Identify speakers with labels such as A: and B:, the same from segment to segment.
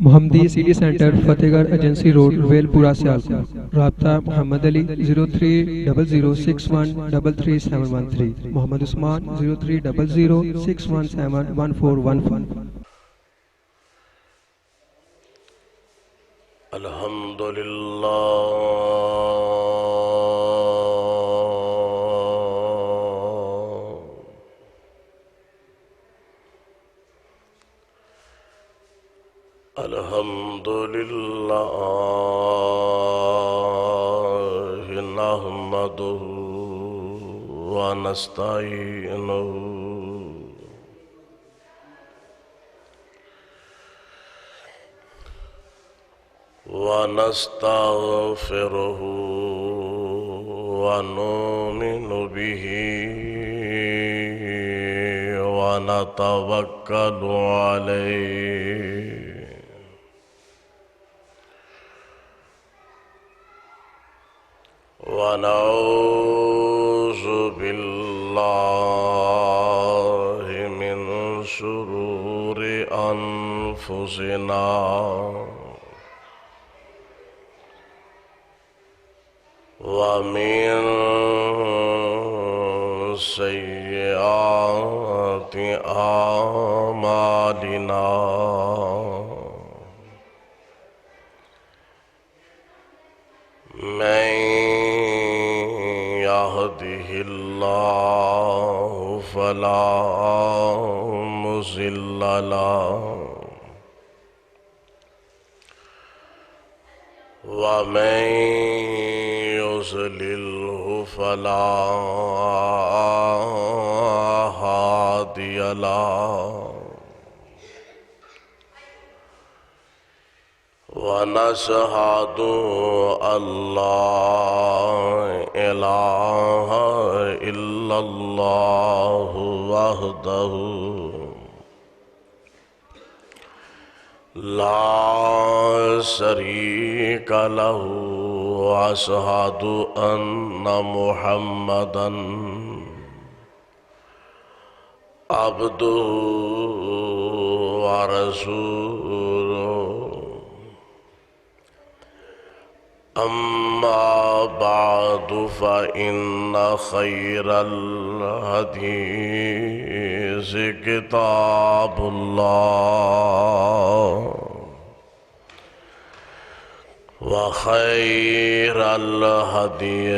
A: محمدی CD centre فتح گڑھ agency road well پورہ سیالکوٹ۔ رابطہ محمد علی 030061337113، محمد عثمان 030061711415۔
B: الحمد لله نحمده ونستعينه ونستغفره ونؤمن به ونتوكل عليه ونعوذ بالله من شرور أنفسنا ومن سيئات أعمالنا من يهده الله فلا مضل له ومن يضلله فلا هادي له ونشهد أن لا إله إلا الله وحده لا شريك له وأشهد أن محمدًا عبده ورسوله أما بعد فإن خير الحديث كتاب الله وخير الهدي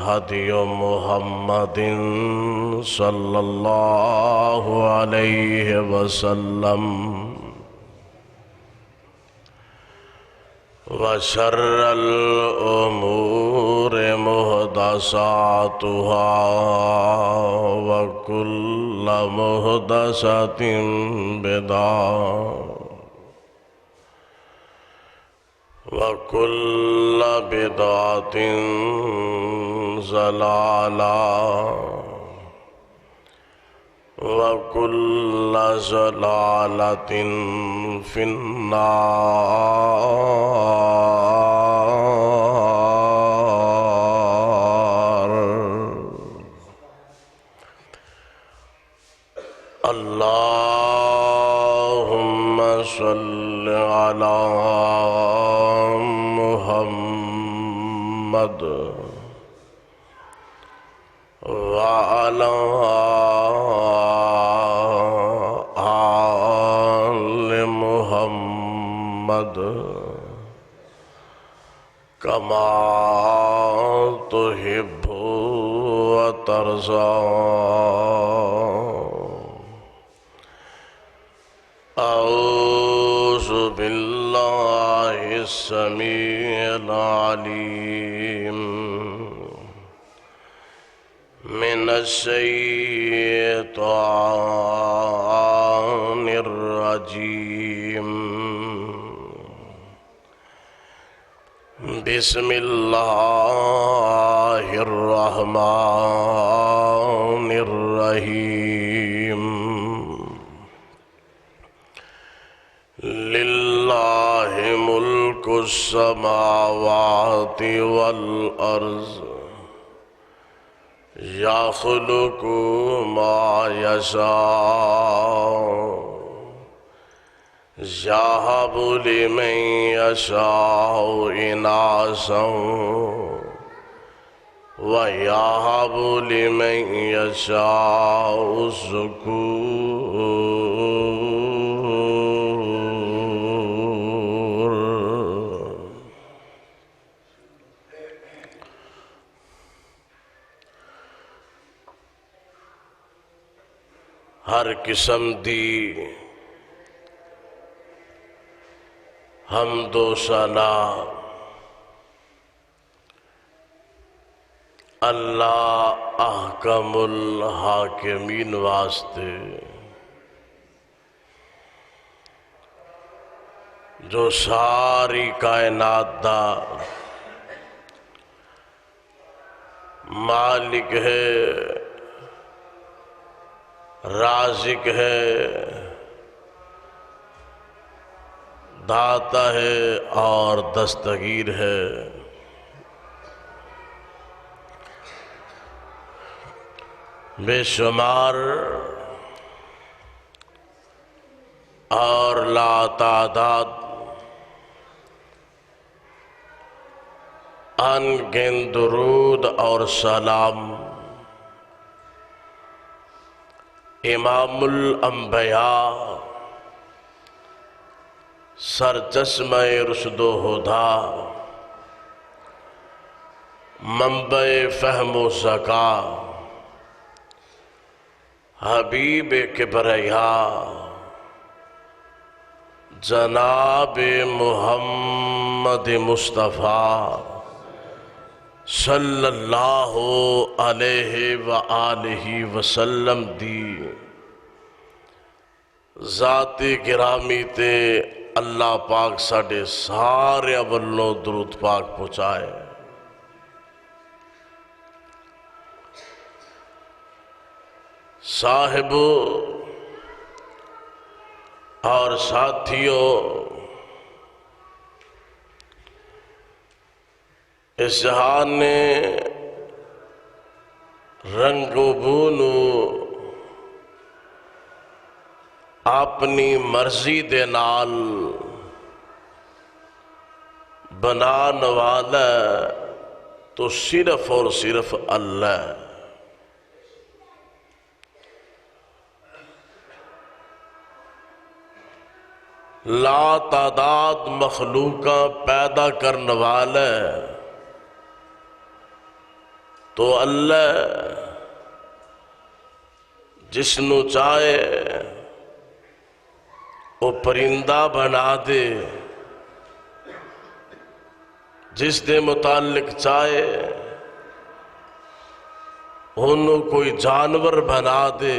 B: هدي محمد صلى الله عليه وسلم وشر الأمور محدثاتها وكل محدثة بدعة وكل بدعة ضلالة وكل ضلالة في النار. اللهم صل على محمد وعلى آل محمد كما تحب وترضى. أعوذ بالله السميع العليم من الشيطان الرجيم. بسم الله الرحمن الرحيم. لله ملك السماوات والأرض يخلق ما يشاء يهب لمن يشاء إناثا ويهب لمن يشاء الذكور. ہر قسم دی حمد و ثنا اللہ احکم الحاکمین واسطے جو ساری کائنات دا مالک ہے، رازق ہے، داتا ہے اور دستگیر ہے۔ بے شمار اور لا تعداد ان گن درود اور سلام امام الانبیاء سرچشمہ رشد و ہدا منبع فہم و ذکا حبیب کبریا جناب محمد مصطفیٰ صلی اللہ علیہ وآلہ وسلم دی ذات گرامی تے اللہ پاک ساڑھے سارے اولوں درود پاک پہنچائے۔ صاحب اور ساتھیوں، اس جہان نے رنگ و بونو اپنی مرضی دے نال بنان والا تو صرف اور صرف اللہ۔ لا تعداد مخلوقاں پیدا کرنے والا تو اللہ جس نو چاہے وہ پرندہ بنا دے، جس دے متعلق چاہے انہوں کوئی جانور بنا دے،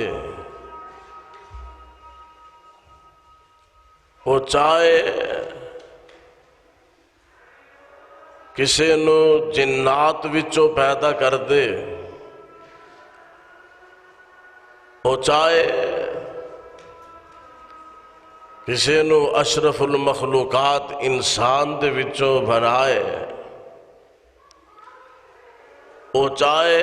B: وہ چاہے کسی نو جنات وچوں پیدا کر دے، وہ چاہے کسی نو اشرف المخلوقات انسان دے وچوں بنائے، وہ چاہے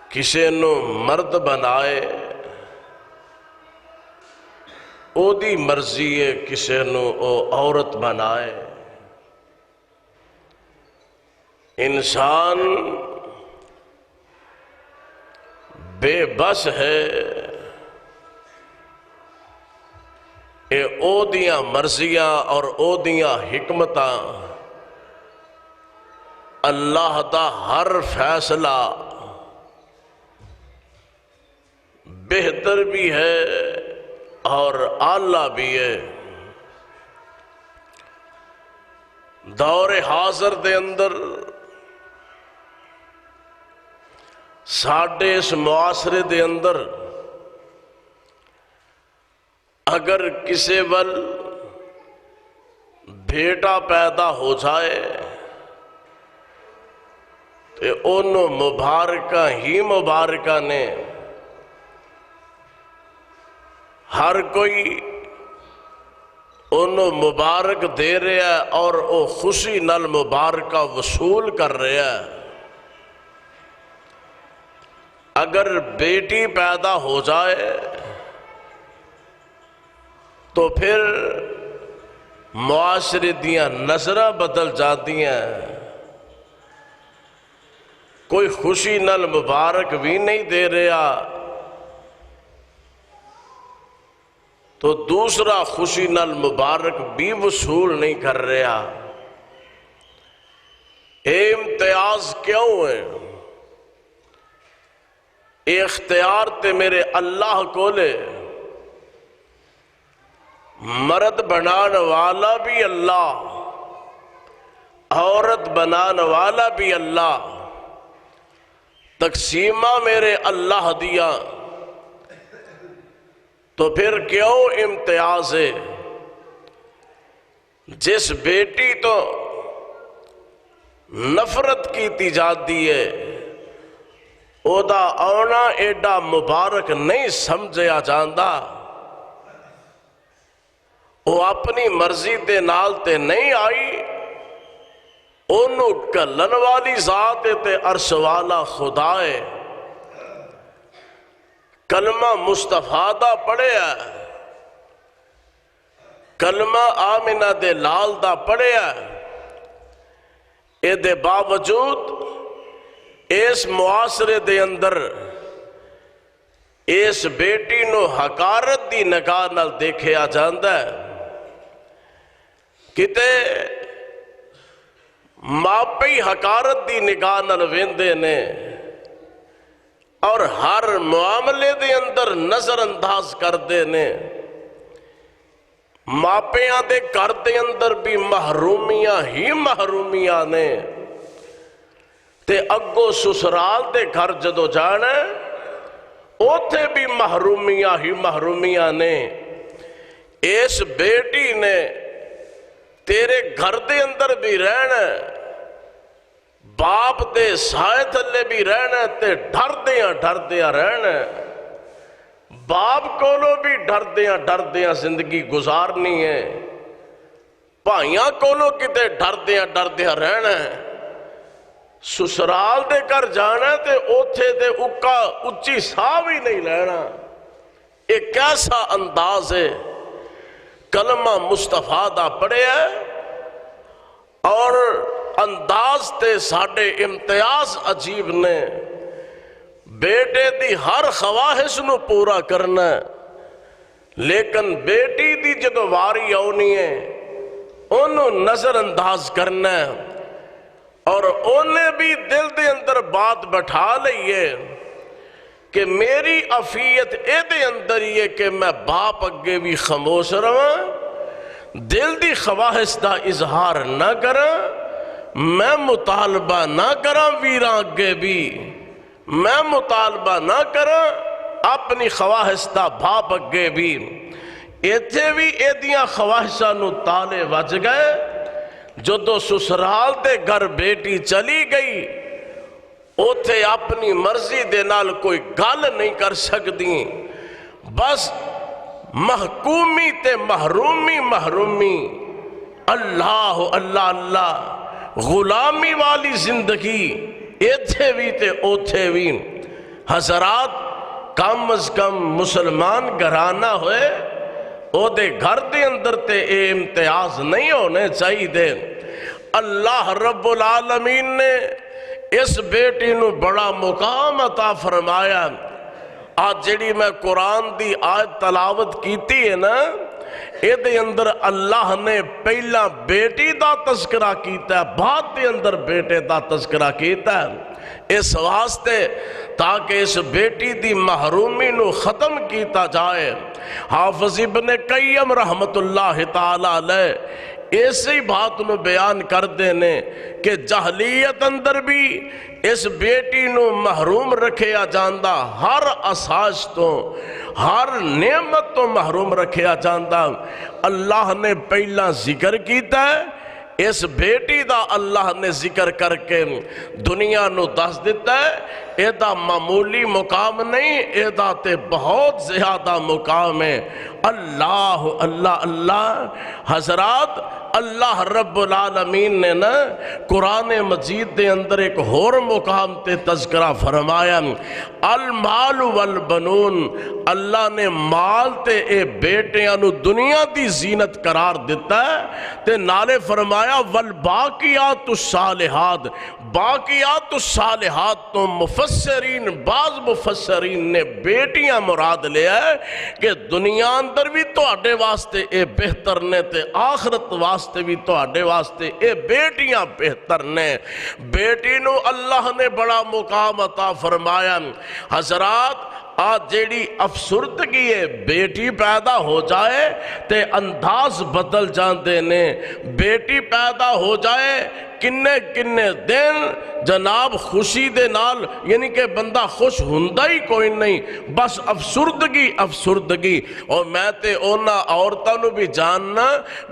B: کسی نو مرد بنائے، او دی مرضی ہے کسی نو او عورت بنائے۔ انسان بے بس ہے، اے او دیاں مرضیاں اور او دیاں حکمتاں اللہ دا ہر فیصلہ بہتر بھی ہے اور اعلیٰ بھی ہے۔ دور حاضر دے اندر ساڑھے اس معاشرے دے اندر اگر کسی ول بیٹا پیدا ہو جائے تو انہوں مبارکہ ہی مبارکہ نے ہر کوئی انہوں مبارک دے رہا ہے اور وہ خوشی نال مبارکہ وصول کر رہا ہے۔ اگر بیٹی پیدا ہو جائے تو پھر معاشرے دیاں نظراں بدل جاندیاں، کوئی خوشی نال مبارک بھی نہیں دے رہا تو دوسرا خوشی نال مبارک بھی وصول نہیں کر رہا۔ اے امتیاز کیوں ہے؟ اے اختیار تے میرے اللہ کو لے، مرد بنان والا بھی اللہ، عورت بنان والا بھی اللہ، تقسیمہ میرے اللہ دیا، تو پھر کیوں امتیاز ہے؟ جس بیٹی تو نفرت کی جاتی ہے او دا آنا ایڈا مبارک نہیں سمجھیا جاندا، وہ اپنی مرضی دے نال تے نہیں آئی، انہوں کلن والی ذات تے عرش والا خدا ہے۔ کلمہ مصطفیٰ دا پڑھیا، کلمہ آمنہ دے لال دا پڑھیا، اے دے باوجود اس معاشرے دے اندر اس بیٹی نو حقارت دی نگاہ نال دیکھیا جاندا ہے۔ کتے ماپی حقارت دی نگاہ نال ویندے نے اور ہر معاملے دے اندر نظر انداز کردے نے۔ ماپیاں دے گھر دے اندر بھی محرومیاں ہی محرومیاں نے، تے اگو سسرال دے گھر جدو جانا اوتھے بھی محرومیاں ہی محرومیاں نے۔ اس بیٹی نے تیرے گھر دے اندر بھی رہنا، باپ دے سائے تھلے بھی رہنا تے ڈردیاں رہنا، باپ کولو بھی ڈردیاں زندگی گزارنی ہے، بھائیاں کولو کتے ڈردیاں رہنا ہے۔ سسرال دے کر جانا تے اوتھے تے اکا اچھی ساہ بھی نہیں لینا۔ ایک کیسا انداز ہے؟ کلمہ مصطفیٰ دا پڑھے ہے اور انداز تے ساڑھے امتیاز عجیب نے۔ بیٹے دی ہر خواہش نو پورا کرنا ہے، لیکن بیٹی دی جدو واری آنی ہے انہوں نظر انداز کرنا ہے، اور انہیں بھی دل دے اندر بات بٹھا لئیے کہ میری افیت اے دے اندر یہ کہ میں باپ اگے بھی خاموش رہاں، دل دی خواہش دا اظہار نہ کراں، میں مطالبہ نہ کراں ویراں اگے بھی، میں مطالبہ نہ کراں اپنی خواہش دا باپ اگے بھی۔ ایتھے بھی ایدیاں خواہشاں نو تالے وج گئے، جدو سسرال دے گھر بیٹی چلی گئی اوتھے اپنی مرضی دے نال کوئی گل نہیں کر سکتی، بس محکومی تے محرومی، اللہ اللہ اللہ، غلامی والی زندگی ایتھے بھی تے اوتھے بھی۔ حضرات کم از کم مسلمان گھرانہ ہوئے او دے گھر دے اندر تے اے امتیاز نہیں ہونے چاہیے دے۔ اللہ رب العالمین نے اس بیٹی نو بڑا مقام عطا فرمایا۔ آج جڑی میں قرآن دی آیت تلاوت کیتی ہے نا، اے دے اندر اللہ نے پہلا بیٹی دا تذکرہ کیتا ہے، بعد دے اندر بیٹے دا تذکرہ کیتا ہے، اس واسطے تاکہ اس بیٹی دی محرومی نو ختم کیتا جائے۔ حافظ ابن قیم رحمت اللہ تعالی علیہ ایسی بات نو بیان کر دینے کہ جہلیت اندر بھی اس بیٹی نو محروم رکھیا جاندہ، ہر اساس تو ہر نعمت تو محروم رکھیا جاندہ۔ اللہ نے پہلا ذکر کیتا ہے، اس بیٹی دا اللہ نے ذکر کر کے دنیا نو دس دیتا ہے ایدہ معمولی مقام نہیں، ایدہ تے بہت زیادہ مقام ہے۔ اللہ اللہ اللہ حضرات، اللہ رب العالمین نے نا قرآن مجید دے اندر ایک اور مقام تے تذکرہ فرمایا، المال والبنون، اللہ نے مال تے اے بیٹیاں نو دنیا دی زینت قرار دیتا ہے، تے نالے فرمایا والباقیات الصالحات، باقیات الصالحات تو مفسرین، بعض مفسرین نے بیٹیاں مراد لیا ہے کہ دنیا اندر بھی تو اڈے واسطے اے بہتر نے تے آخرت واسطے بھی تو اڈے واسطے اے بیٹیاں بہتر نے۔ بیٹی نو اللہ نے بڑا مقام عطا فرمایا۔ حضرات آج جیڑی افسردگی ہے، بیٹی پیدا ہو جائے تے انداز بدل جاندے نے، بیٹی پیدا ہو جائے کنے دن جناب خوشی دے نال، یعنی کہ بندہ خوش ہوندا ہی کوئی نہیں، بس افسردگی افسردگی۔ اور میں تے اونا عورتاں نو بھی جاننا،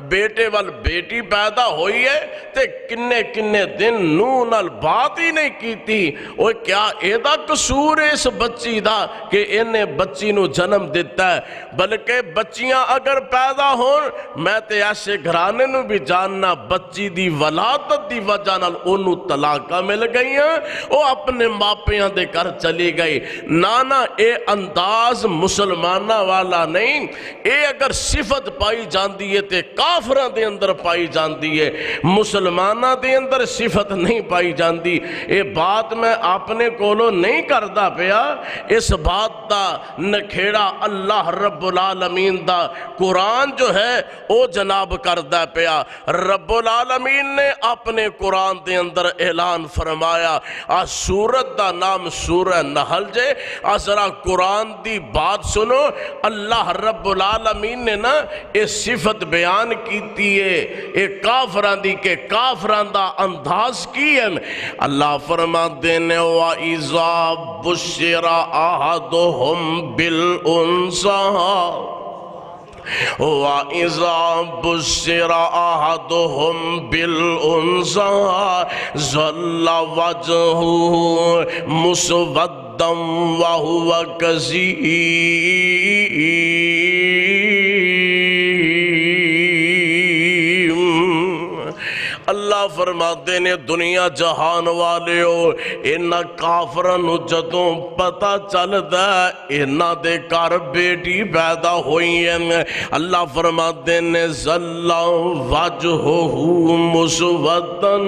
B: بیٹے وال بیٹی پیدا ہوئی ہے تے کنے دن نو نال بات ہی نہیں کیتی، اوہ کیا ایدہ قصور ہے اس بچی دا کہ انہیں بچی نو جنم دیتا ہے؟ بلکہ بچیاں اگر پیدا ہون، میں تے ایسے گھرانے نو بھی جاننا بچی دی ولادت دی وجہ نال انہوں طلاقہ مل گئی ہیں، وہ اپنے ماپیاں دے کر چلی گئی۔ نانا اے انداز مسلمانہ والا نہیں، اے اگر صفت پائی جاندی ہے تے کافران دے اندر پائی جاندی ہے، مسلمانہ دے اندر صفت نہیں پائی جاندی۔ اے بات میں اپنے کولوں نہیں کردہ پیا، اس بات دا نکھیڑا اللہ رب العالمین دا قرآن جو ہے او جناب کردہ پیا۔ رب العالمین نے اپنے قرآن دے اندر اعلان فرمایا، آج سورت دا نام سورہ نحل جے، آج ذرا قرآن دی بات سنو، اللہ رب العالمین نے نا اے صفت بیان کیتی ہے اے کافران دی کہ کافران دا انداز کی ہے۔ اللہ فرما دینے وَإِذَا بُشِّرَ أَحَدُهُمْ بِالْأُنْثَىٰ وَإِذَا بُشِّرَ أَحَدُهُمْ بِالْأُنْثَىٰ ظَلَّ وَجْهُهُ مُسْوَدًّا وَهُوَ كَظِيمٌ۔ اللہ فرماتے نے دنیا جہان والے ہو، انہاں کافران نو جدوں پتہ چلدا انہاں دے گھر بیٹی پیدا ہوئی ہیں، اللہ فرماتے نے ظل وجہہ مسودن،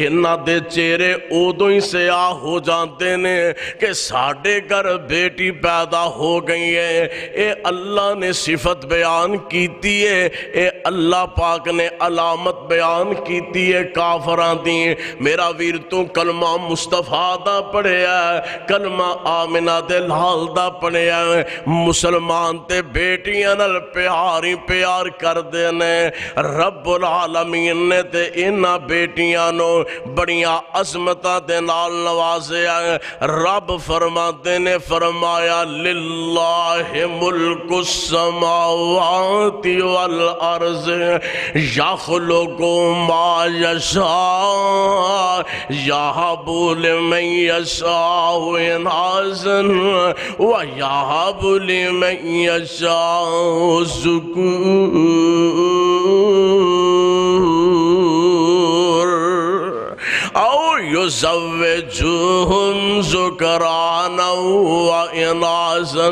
B: انہاں دے چہرے ادوں ہی سیاہ ہو جاتے نے کہ ساڈے گھر بیٹی پیدا ہو گئی ہے۔ اے اللہ نے صفت بیان کیتی ہے، اے اللہ پاک نے علامت بیان کیتی ہے کافران دی۔ میرا ویر تو کلمہ مصطفیٰ دا پڑھیا ہے، کلمہ آمنہ دے لال دا پڑھیا ہے، مسلمان تے بیٹیاں نال پیاری پیار کر دینے۔ رب العالمین نے تے انہاں بیٹیاں نو بڑیاں عظمتاں دے نال نوازیا ہے۔ رب فرماتے نے فرمایا للہ ملک السماوات والارض یخلق ما یشاء یہب لمن یشاء اناثا ویہب لمن یشاء الذکور او یزوجہم ذکرانا واناثا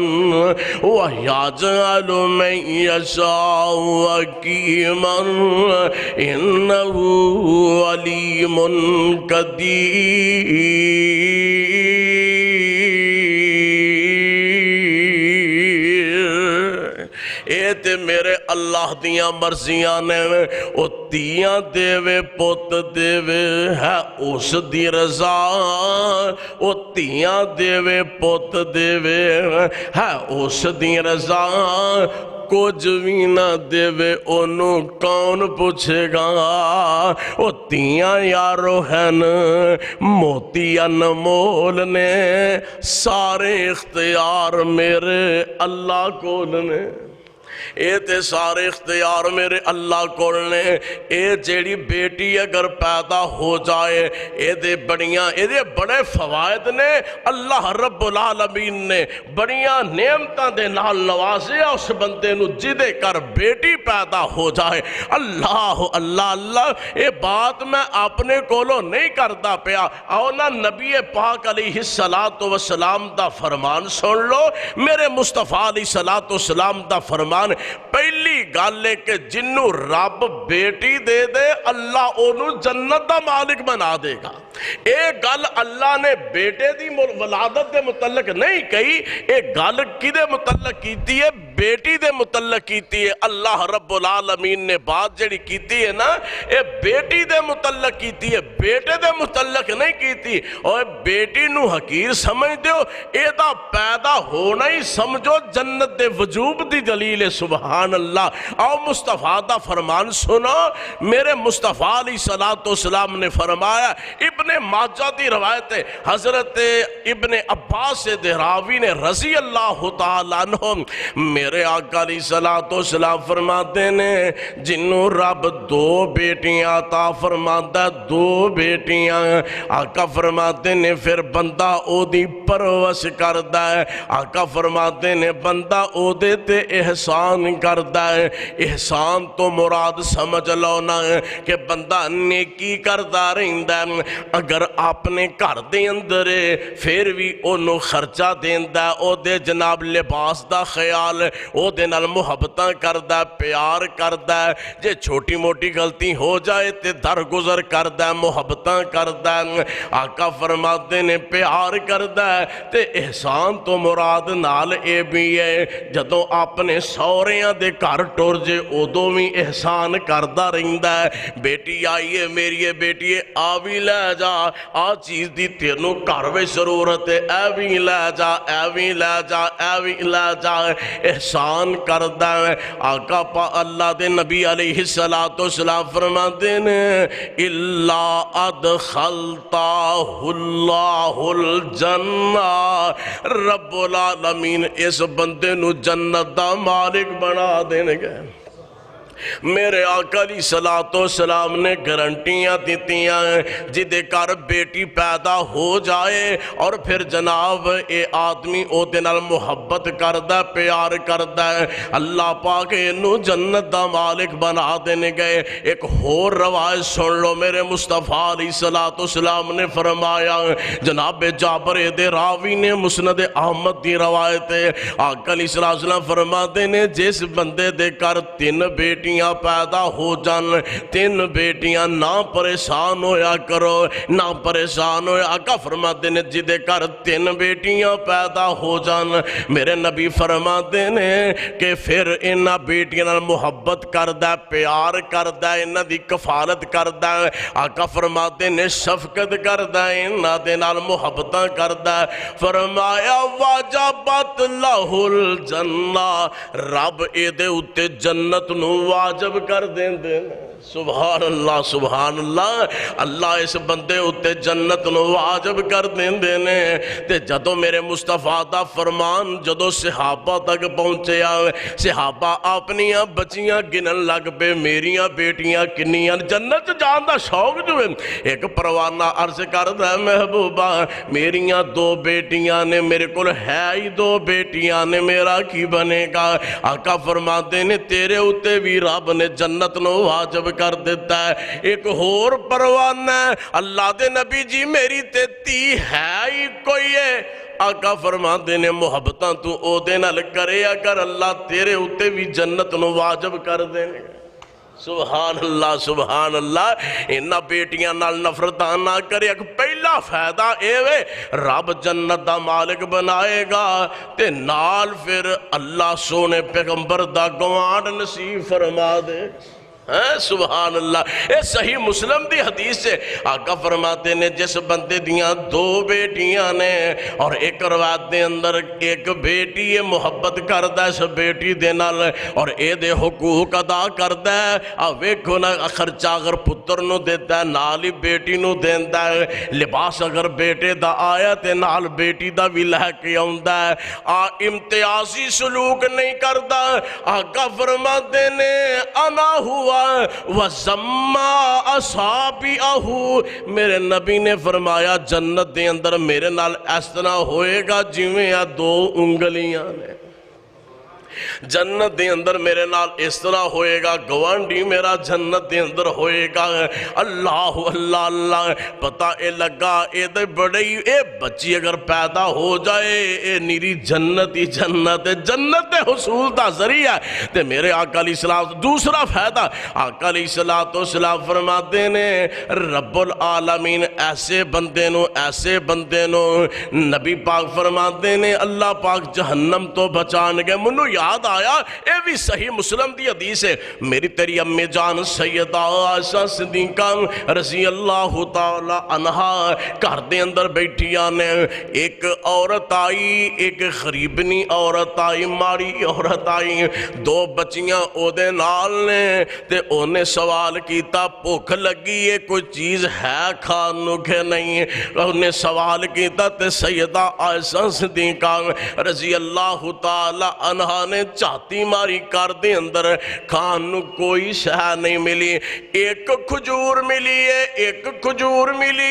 B: ویجعل من یشاء عقیما انہ علیم قدیر۔ اے تے میرے اللہ دیاں مرضیاں نے، او تیاں دیوے پوت دیوے ہے اس دی رضا، او تیاں دیوے پوت دیوے ہے اس دی رضا، کچھ بھی نہ دیوے انہوں کون پوچھے گا۔ او تیاں یارو ہیں موتی انمول نے، سارے اختیار میرے اللہ کول نے۔ اے تے سارے اختیار میرے اللہ کول نے۔ اے جیڑی بیٹی اگر پیدا ہو جائے اے دے بڑے فوائد نے، اللہ رب العالمین نے بڑیاں نعمتاں دے نال نوازیا اس بندے نو جدے کر بیٹی پیدا ہو جائے۔ اللہ اللہ اللہ، اے بات میں اپنے کولوں نہیں کردا پیا، آؤ نا نبی پاک علیہ السلام دا فرمان سن لو۔ میرے مصطفیٰ علیہ السلام دا فرمان، پہلی گل ہے کہ جنوں رب بیٹی دے دے اللہ انہوں جنت دا مالک بنا دے گا۔ ایک گل اللہ نے بیٹے دی ولادت دے متعلق نہیں کہی، ایک گل کدے متعلق کیتی ہے؟ بیٹی دے متعلق کیتی ہے۔ اللہ رب العالمین نے بات جڑی کیتی ہے نا، اے بیٹی دے متعلق کیتی ہے، بیٹے دے متعلق نہیں کیتی۔ اور بیٹی نو حقیر سمجھ دیو، اے دا پیدا ہونا ہی سمجھو جنت دے وجوب دی دلیل ہے۔ سبحان اللہ۔ آؤ مصطفیٰ دا فرمان سنو۔ میرے مصطفیٰ علیہ السلام نے فرمایا، ابن ماجہ دی روایت ہے، حضرت ابن عباس دہراوی نے رضی اللہ تعالیٰ عنہ، میرے آقا علیہ السلام فرماتے ہیں جنہوں رب دو بیٹیاں عطا فرماتا، دو بیٹیاں، آقا فرماتے ہیں پھر بندہ او دی پرورش کردا ہے۔ آقا فرماتے ہیں بندہ او دے تے احسان کردا ہے۔ احسان تو مراد سمجھ لو نا کہ بندہ نیکی کردا رہندا ہے، اگر اپنے گھر دے اندر پھر بھی انہوں خرچہ دیندا ہے، او دے جناب لباس دا خیال، او دے نال محبتاں کردا ہے، پیار کردا ہے، جے چھوٹی موٹی غلطی ہو جائے تے درگزر کردا ہے، محبتاں کردا ہے۔ آقا فرماتے نے پیار کردا ہے تے احسان تو مراد نال اے بھی ہے جدوں اپنے سوریاں دے گھر ٹر جے ادوں بھی احسان کردا رہندا ہے۔ بیٹی آئیے میری بیٹی آ بھی لے جا، آ چیز دی تینوں گھر وچ ضرورت ہے، اے بھی لے جا، اے بھی لے جا، اے بھی لے جا، احسان کردا ہے۔ آقا اللہ دے نبی علیہ السلام فرماتے ہیں الا ادخلتہ اللہ الجنہ، رب العالمین اس بندے نو جنت دا مالک بنا دیں گے۔ میرے آقا علیہ السلام نے گارنٹیاں دیتیاں جدے کر بیٹی پیدا ہو جائے اور پھر جناب اے آدمی او دے نال محبت کردہ پیار کردہ اللہ پاک انہوں جنت دا مالک بنا دینے گئے۔ ایک اور روایت سن لو، میرے مصطفیٰ علیہ السلام نے فرمایا، جناب جابر دے راوی نے مسند احمد دی روایت ہے، آقا علیہ السلام فرماتے نے جس بندے دے کر 3 بیٹیاں پیدا ہو جان، 3 بیٹیاں، نہ پریشان ہویا کرو، نہ پریشان ہویا۔ آقا فرماتے نے جدے کر 3 بیٹیاں پیدا ہو جان، میرے نبی فرماتے ہیں کہ پھر انہاں بیٹیاں نال محبت کردہ، پیار کردہ، انہاں دی کفالت کردہ۔ آقا فرماتے نے شفقت کردہ، انہاں دے نال محبتاں کردہ۔ فرمایا واجبت لہ الجنہ، رب اے دے اتے جنت نو واجب کر دیں دیں۔ سبحان اللہ سبحان اللہ، اللہ اس بندے اتے جنت نو واجب کر دیں دینے۔ تے جدو میرے مصطفیٰ دا فرمان جدو صحابہ تک پہنچے آئے، صحابہ اپنیاں بچیاں گنن لگ پہ، میریاں بیٹیاں کنیاں، جنت جان دا شوق جو ہے۔ ایک پروانہ عرض کردہ ہے محبوبہ میریاں 2 بیٹیاں نے، میرے کل ہے ہی 2 بیٹیاں نے، میرا کی بنے گا؟ آقا فرماتے نے تیرے اتے بھی رب نے جنت نو واجب کر دیتا ہے۔ ایک اور پروانہ ہے، اللہ دے نبی جی میری تے 30 ہے ہی کوئی ہے، آقا فرماتے نے محبتاں تو او دے نال کرے اگر اللہ تیرے اتے بھی جنت نو واجب کر دینے۔ سبحان اللہ سبحان اللہ، انہاں بیٹیاں نال نفرتاں نہ کرے۔ ایک پہلا فائدہ اے وے رب جنت دا مالک بنائے گا تے نال پھر اللہ سونے پیغمبر دا گوانڈ نصیب فرما دے۔ سبحان اللہ. اے صحیح مسلم دی حدیث سے آقا فرماتے نے جس بندے دیاں دو بیٹیاں نے اور ایک روایت دے اندر ایک بیٹی یہ محبت کردہ اس بیٹی دے نال اور اے دے حقوق ادا کردہ ویکھو نا خرچہ اگر پتر نو دیتا ہے نال ہی بیٹی نو دیندا ہے, لباس اگر بیٹے دا آیا تے نال بیٹی دا بھی لے کے آوندا ہے, امتیازی سلوک نہیں کردا. آقا فرماتے نے انا ہوا وَزَمَّا أَصَابِعَهُ, میرے نبی نے فرمایا جنت دے اندر میرے نال اس طرح ہوئے گا جویں دو انگلیاں نے. جنت دے اندر میرے نال اس طرح ہوئے گا, گوانڈی میرا جنت دے اندر ہوئے گا. اللہ اللہ اللہ, پتہ اے لگا اے دے بڑے اے بچی اگر پیدا ہو جائے اے نیری جنت ہی جنت ہے, جنت حصول دا ذریعہ. تے میرے آقا علیہ السلام دوسرا فائدہ آقا علیہ السلام فرماتے نے رب العالمین ایسے بندے نو نبی پاک فرماتے نے اللہ پاک جہنم تو بچان گے. منو یاد آیا اے بھی صحیح مسلم دی حدیث ہے, میری تیری امی جان سیدہ عائشہ صدیقہ رضی اللہ تعالی عنہا گھر دے اندر بیٹھیاں نے, ایک عورت آئی, ایک غریبنی عورت آئی, ماڑی عورت آئی, دو بچیاں او دے نال نے تے اونے سوال کیتا بھوک لگی ہے کوئی چیز ہے کھانو کہ نہیں. انہیں سوال کیتا تے سیدہ عائشہ صدیقہ رضی اللہ تعالی عنہا نے چاہتی ماری کر دے اندر کھانو کوئی شہ نہیں ملی. ایک کھجور ملی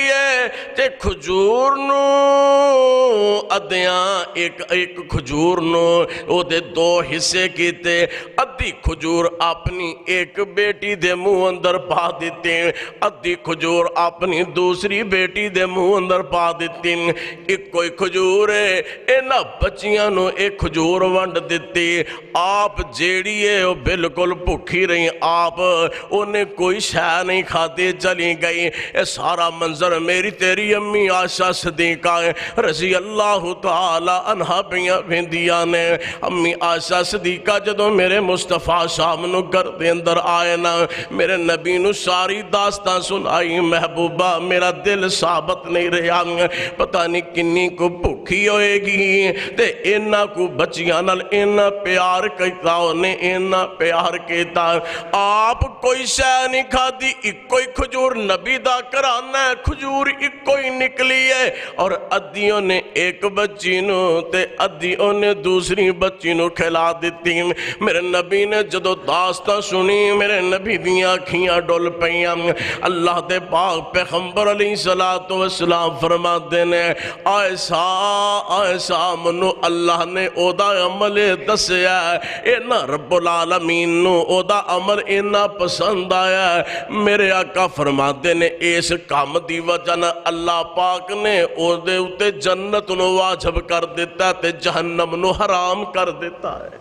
B: ہے تے کھجور نو ادیاں ایک کھجور نو او دے دو حصے کیتے, ادھی کھجور اپنی ایک بیٹی دے منہ اندر پا دیتے, ادھی کھجور اپنی دوسری بیٹی دے منہ اندر پا دیتے. ایک کوئی کھجور ہے اینا بچیاں نو ایک کھجور ونڈ دیتے. آپ جیڑی ہے وہ بالکل بھوکی رہی, آپ انہیں کوئی شہ نہیں کھاتے چلی گئی. اے سارا منظر میری تیری امی عائشہ صدیقہ رضی اللہ تعالی عنہ پیاں بھیندیاں نے. امی عائشہ صدیقہ جدوں میرے مصطفیٰ شام نو گھر دے اندر آئے نا, میرے نبی نو ساری داستان سنائی. محبوبہ میرا دل ثابت نہیں رہا, پتہ نہیں کنی کو بھوکی ہوئے گی تے اینا کو بچیاں نال اینا پیار کیتا, انہیں اینا پیار کیتا. آپ کوئی شہ نہیں کھا دی, ایک کوئی کھجور نبی دا کرانا ہے, کھجور ایک کوئی نکلی ہے اور ادھیوں نے ایک بچی نو تے ادھیوں نے دوسری بچی نو کھلا دیتی. میرے نبی نے جدو داستان سنی میرے نبی دیاں کھیاں ڈول پئیاں. اللہ دے پاک پیغمبر علیہ السلام فرما دینے عائشہ منو اللہ نے او دا عمل دسیا, اینا رب العالمین نو او دا عمل اینا پسند آیا. میرے آقا فرماتے نے اس کام دی وجہ نہ اللہ پاک نے او دے اتے جنت نو واجب کر دیتا تے جہنم نو حرام کر دیتا ہے.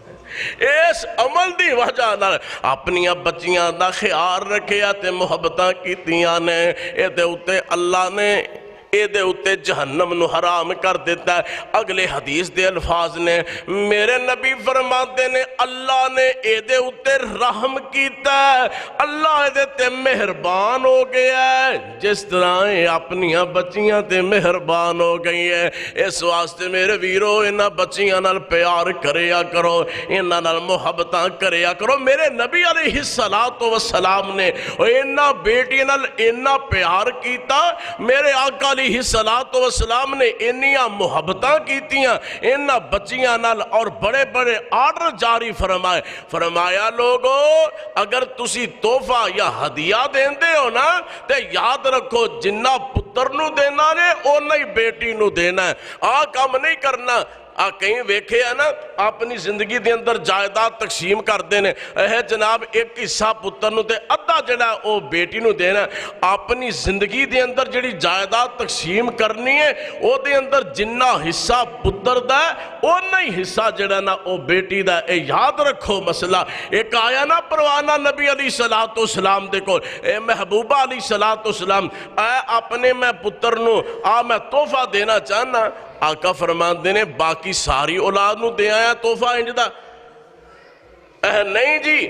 B: اس عمل دی وجہ نال اپنی بچیاں دا خیال رکھیا تے محبتاں کیتیاں نے, اے دے اتے اللہ نے اے دے اتے جہنم نو حرام کر دیتا ہے. اگلے حدیث دے الفاظ نے میرے نبی فرماتے نے اللہ نے اے دے اتے رحم کیتا ہے, اللہ اے دے تے مہربان ہو گیا ہے جس طرح اپنی بچیاں تے مہربان ہو گئی ہے. اس واسطے میرے ویرو انہاں بچیاں نال پیار کریا کرو, انہاں نال محبتاں کریا کرو. میرے نبی علیہ السلام نے انہاں بیٹی نال انہاں پیار کیتا, میرے آقا علیہ السلام نے انہاں محبتاں کیتیاں انہاں بچیاں نال اور بڑے بڑے آرڈر جاری فرمایا لوگو اگر تسی تحفہ یا ہدیہ دین دے ہو نا تے یاد رکھو جنہ پتر نو دینا نے اونا ہی بیٹی نو دینا ہے. کام نہیں کرنا کہیں ویکھے ہے نا اپنی زندگی دے اندر جائیداد تقسیم کر دینے جناب ایک حصہ پتر نو تے ادھا جڑا او بیٹی نو دینا. اپنی زندگی دے اندر جڑی جائیداد تقسیم کرنی ہے او دے اندر جنہ حصہ پتر دا ہے اونا ہی حصہ جڑا نا او بیٹی دا. اے یاد رکھو مسئلہ. ایک آیا نا پروانہ نبی علیہ السلام دے کو, اے محبوبہ علیہ السلام اے اپنے میں پتر نو میں تحفہ دینا چاہنا. آقا فرمان نے باقی ساری اولاد نو دے آیا تحفہ انجدہ نہیں جی.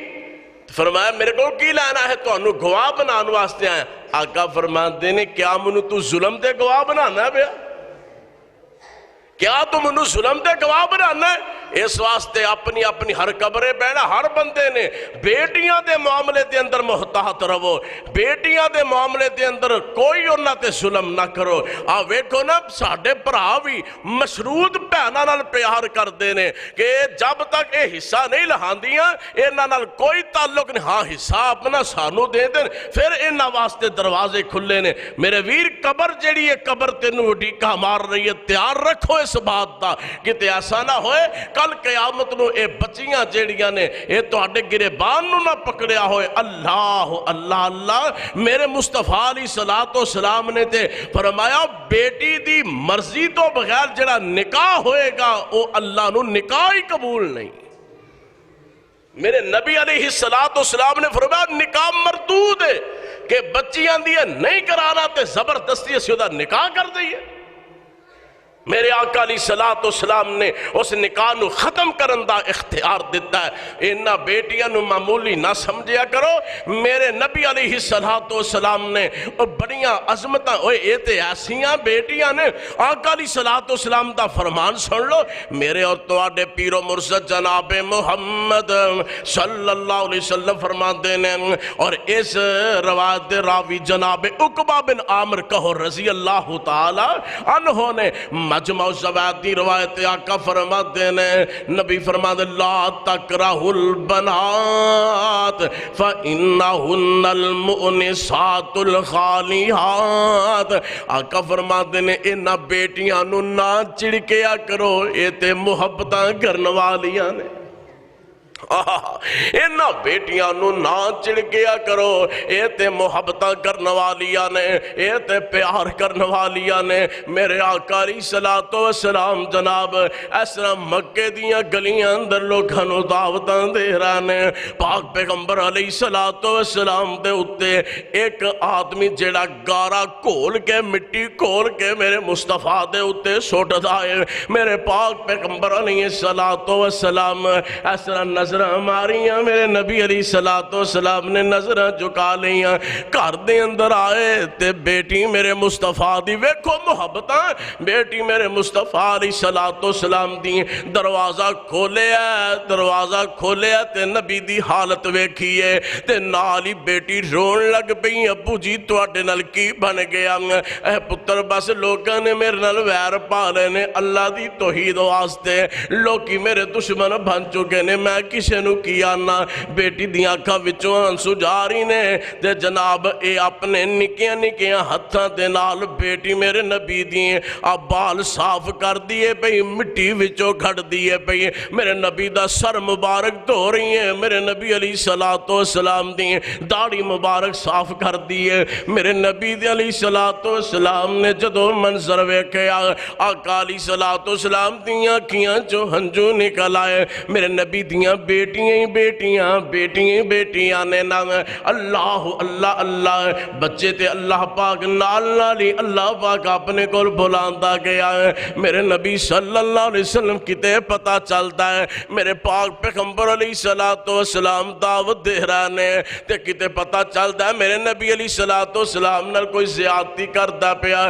B: فرمایا میرے کو کی لینا ہے، تو انہوں گواہ بنانے واسطے آئے۔ آقا فرماتے نے کیا منو تو ظلم دے گواہ بنانا ہے بیا؟ کیا تم انہوں ظلم دے گواہ بنانا ہے؟ اس واسطے اپنی اپنی ہر قبرے بیٹھا ہر بندے نے بیٹیاں دے معاملے دے اندر محتاط رہو، بیٹیاں دے معاملے دے اندر کوئی انہاں تے ظلم نہ کرو۔ ویکھو نا ساڈے بھرا بھی مشروط بہناں نال پیار کردے نے کہ جب تک یہ حصہ نہیں لہاندیاں انہاں نال کوئی تعلق نہیں، ہاں حصہ اپنا سانو دے دیں، پھر انہاں واسطے دروازے کھلے نے۔ میرے ویر قبر جیڑی ہے قبر تینوں اڈیکا مار رہی ہے، تیار رکھو اس بات دا کہ ایسا نہ ہوئے کل قیامت نو اے بچیاں جیڑیاں نے اے تو آڈے گریبان نو نہ پکڑیا ہوئے۔ اللہ اللہ اللہ، میرے مصطفیٰ علیہ السلام نے تے فرمایا بیٹی دی مرضی تو بغیر جڑا نکاح ہوئے گا او اللہ نو نکاح ہی قبول نہیں۔ میرے نبی علیہ السلام نے فرمایا نکاح مردود ہے کہ بچیاں دیئے نہیں کرانا تے زبردستی سے دا نکاح کر دئیے۔ میرے آقا علیہ السلام نے اس نکاح نو ختم کرن دا اختیار دیتا ہے۔ انہاں بیٹیاں نو معمولی نہ سمجھیا کرو۔ میرے نبی علیہ السلام نے بڑیاں عظمتاں اوئے اے تے ایسیاں بیٹیاں نے۔ آقا علیہ السلام دا فرمان سن لو، میرے اور تواڈے پیر و مرشد جناب محمد صلی اللہ علیہ وسلم فرماتے ہیں، اور اس روایت دے راوی جناب عقبہ بن عامر کہو رضی اللہ تعالی عنہ نے مجمع الزوائد دی روایت آقا فرماتے ہیں، نبی فرماتے لا تکرہ البنات فإنہن المؤنسات الخالیات۔ آقا فرماتے ہیں انہاں بیٹیاں نو نہ چڑکیا کرو، اے تے محبتاں کرن والیاں نے۔ انہاں بیٹیاں نو نہ چڑکیا کرو، اے تے محبتاں کرن والیاں نے، اے تے پیار کرن والیاں نے۔ میرے آقا علیہ السلام جناب اس طرح مکے دیاں گلیاں اندر لوگاں نو دعوتاں دے رہے ہیں۔ پاک پیغمبر علیہ السلام دے اتے ایک آدمی جڑا گارا کھول کے مٹی کھول کے میرے مصطفیٰ دے اتے سوٹ دائے۔ میرے پاک پیغمبر علیہ السلام اس طرح نظر ہماریاں، میرے نبی علیہ السلام نے نظر جھکا لیاں، گھر دے اندر آئے تے بیٹی میرے مصطفیٰ دی ویکھو محبتاں، بیٹی میرے مصطفیٰ علیہ السلام دی دروازہ کھولے تے نبی دی حالت ویکھیے تے نالی بیٹی رون لگ پئی، ابو جی تواڈے نال کی بن گیا؟ اے پتر بس لوگاں نے میرے نال ویر پا لے نے، اللہ دی توحید واسطے لوکی میرے دشمن بن چکے نے، میں کسے نو کیا نہ۔ بیٹی دیاں آنکھاں وچوں آنسو جاری نے تے جناب اے اپنے نکیاں نکیاں ہتھاں دے نال بیٹی میرے نبی دیئے اب بال صاف کر دیئے پئی، مٹی وچوں گھڑ دیئے پئی، میرے نبی دا سر مبارک دھو رہی ہیں، میرے نبی علیہ السلام دیئے داڑھی مبارک صاف کر دیئے۔ میرے نبی علیہ السلام نے جدو منظر ویکھے آقا علیہ السلام دیاں کیاں جو ہنجو نکل آئے۔ میرے نبی دیاں بیٹیاں نے نام اللہ اللہ اللہ، بچے تے اللہ پاک نال نالی اللہ پاک اپنے کو بلاندا گیا ہے۔ میرے نبی صلی اللہ علیہ وسلم کتے پتہ چلتا ہے میرے پاک پیغمبر علیہ السلام دعوت دے رہے ہیں تے کتے پتہ چلتا ہے میرے نبی علیہ السلام نال کوئی زیادتی کردہ پیا۔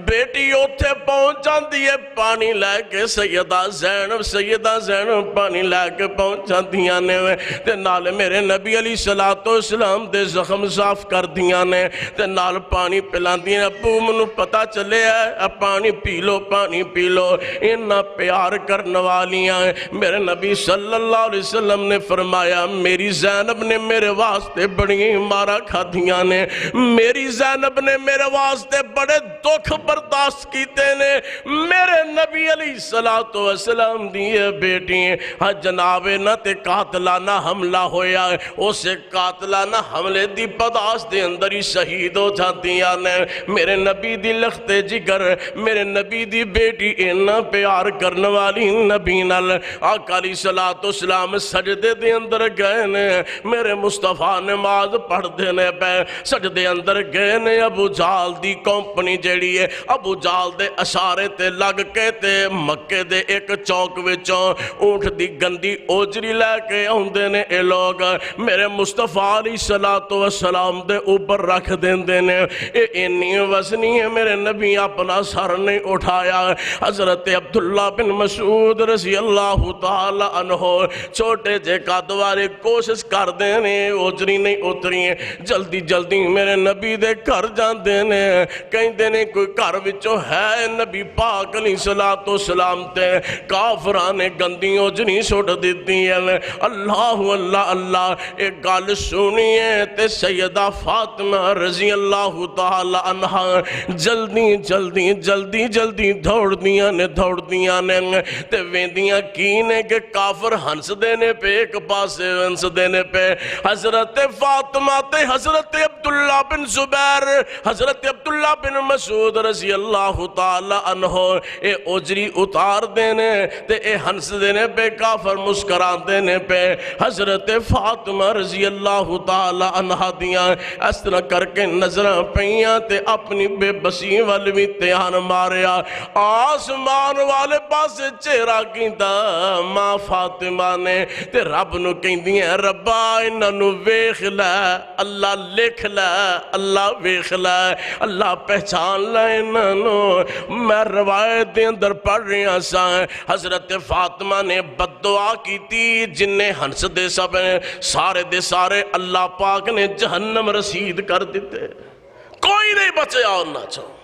B: بیٹی اوتھے پہنچ جاندی ہے پانی لے کے، سیدہ زینب پانی لے کے پہنچ جاندیاں نے تے نال میرے نبی علیہ السلام دے زخم صاف کر دیاں نے تے نال پانی پلان دیاں۔ ابو منو پتہ چلے ہے پانی پی لو پانی پی لو، انہاں پیار کرن والیاں۔ میرے نبی صلی اللہ علیہ وسلم نے فرمایا میری زینب نے میرے واسطے بڑی مارا کھادیاں نے، میری زینب نے میرے واسطے بڑے دکھ برداشت کیتے نے۔ میرے نبی علیہ السلام دیئے بیٹی ہاں جناب نہ تے قاتلانہ حملہ ہویا ہے، اسے قاتلانہ حملے دی پداس دے اندر ہی شہید ہو جاندیاں نے۔ میرے نبی دی لخت جگر، میرے نبی دی بیٹی اینا پیار کرن والی نبی نال آقا علیہ السلام سجدے دے اندر گئے نے، میرے مصطفیٰ نماز پڑھ دینے پہ سجدے اندر گئے نے۔ ابو جال دی کمپنی جیڑی ہے ابو جال دے اشارے تے لگ کے تے مکے دے ایک چوک وچوں اونٹ دی گندی اوجری لے کے آندے نے اے لوگ میرے مصطفیٰ علیہ السلام دے اوپر رکھ دیندے نے اے انی وزنی ہے میرے نبی اپنا سر نہیں اٹھایا حضرت عبداللہ بن مسعود رضی اللہ تعالی عنہ چھوٹے جے قد والے کوشش کر دینے اجری نہیں اتری جلدی جلدی میرے نبی دے گھر جان دینے کہیں دینے کوئی گھر وچوں ہے نبی پاک علیہ السلام تے کافران گندی اجری سوٹ دیتی ہے اللہ اللہ اللہ ایک گال سنی ہے تے سیدہ فاطمہ رضی اللہ تعالی عنہ جلدی جلدی جلدی جلدی دوڑ دیاں نے تے ویندیاں کینے کہ کافر ہنس دینے پہ ایک پاسے ہنس دینے پہ حضرت فاطمہ تے حضرت عبداللہ بن زبیر حضرت عبداللہ بن مسعود رضی اللہ تعالی عنہ اے اجری اتار دینے تے اے ہنس دینے پہ کافر مسکران دینے پہ حضرت فاطمہ رضی اللہ تعالی عنہ دیاں اس طرح کر کے نظرہ پہیاں تے اپنی بے بسی والوی تیان ماریا آسمان والے پاس چہرہ کیندہ ماں فاطمہ نے تے رب نو کہندی ہیں ربا انہوں ویخ لے اللہ لکھ لے اللہ ویخ لے اللہ پہچان لے انہوں میں روایت دے اندر پڑھ رہا سا حضرت فاطمہ نے بددعا کی تھی جنہیں ہنس دے سب سارے دے سارے اللہ پاک نے جہنم رسید کر دیتے کوئی نہیں بچے آؤ نہ چاہو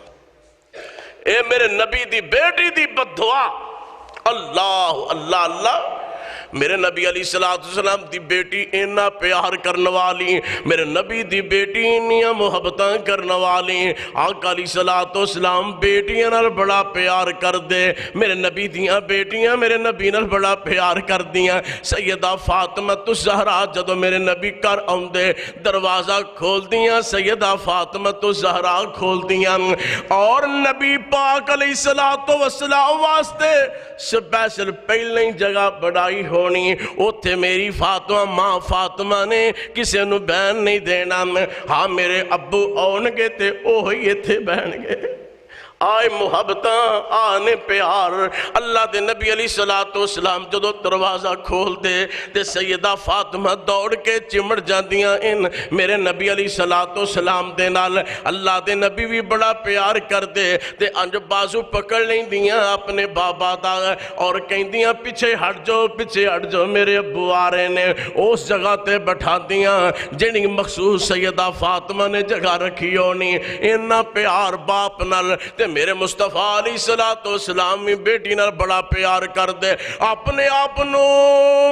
B: اے میرے نبی دی بیٹی دی بددعا اللہ اللہ اللہ میرے نبی علیہ السلام دی بیٹی اینا پیار کرنے والی میرے نبی دی بیٹی انیاں محبتاں کرنے والی آقا علیہ السلام بیٹیاں نال بڑا پیار کر دے میرے نبی دیاں بیٹیاں میرے نبی نال بڑا پیار کر دیاں سیدہ فاطمہ الزہرا جدو میرے نبی کر آندے دروازہ کھول دیاں سیدہ فاطمہ الزہرا کھول دیاں اور نبی پاک علیہ السلام واسطے سپیشل پہلے جگہ بڑائی ہونی اوتھے میری فاطمہ ماں فاطمہ نے کسے نو بہن نہیں دینا ہاں میرے ابو آنگے تے اوہی تھے بہن گے آئے محبتاں آنے پیار اللہ دے نبی علیہ السلام جدو دروازہ کھول دے تے سیدہ فاطمہ دوڑ کے چمڑ جاندیاں ان میرے نبی علیہ السلام دے نال اللہ دے نبی بھی بڑا پیار کر دے تے انج بازو پکڑ لیں دیاں اپنے بابا دا اور کہیں دیاں پیچھے ہٹ جو میرے ابو آ رہے نے اس جگہ تے بٹھا دیاں جنہی مخصوص سیدہ فاطمہ نے جگہ رکھی ہونی انہا پیار باپ نال تے میرے مصطفیٰ علیہ السلام بیٹی نال بڑا پیار کر دے اپنے آپنو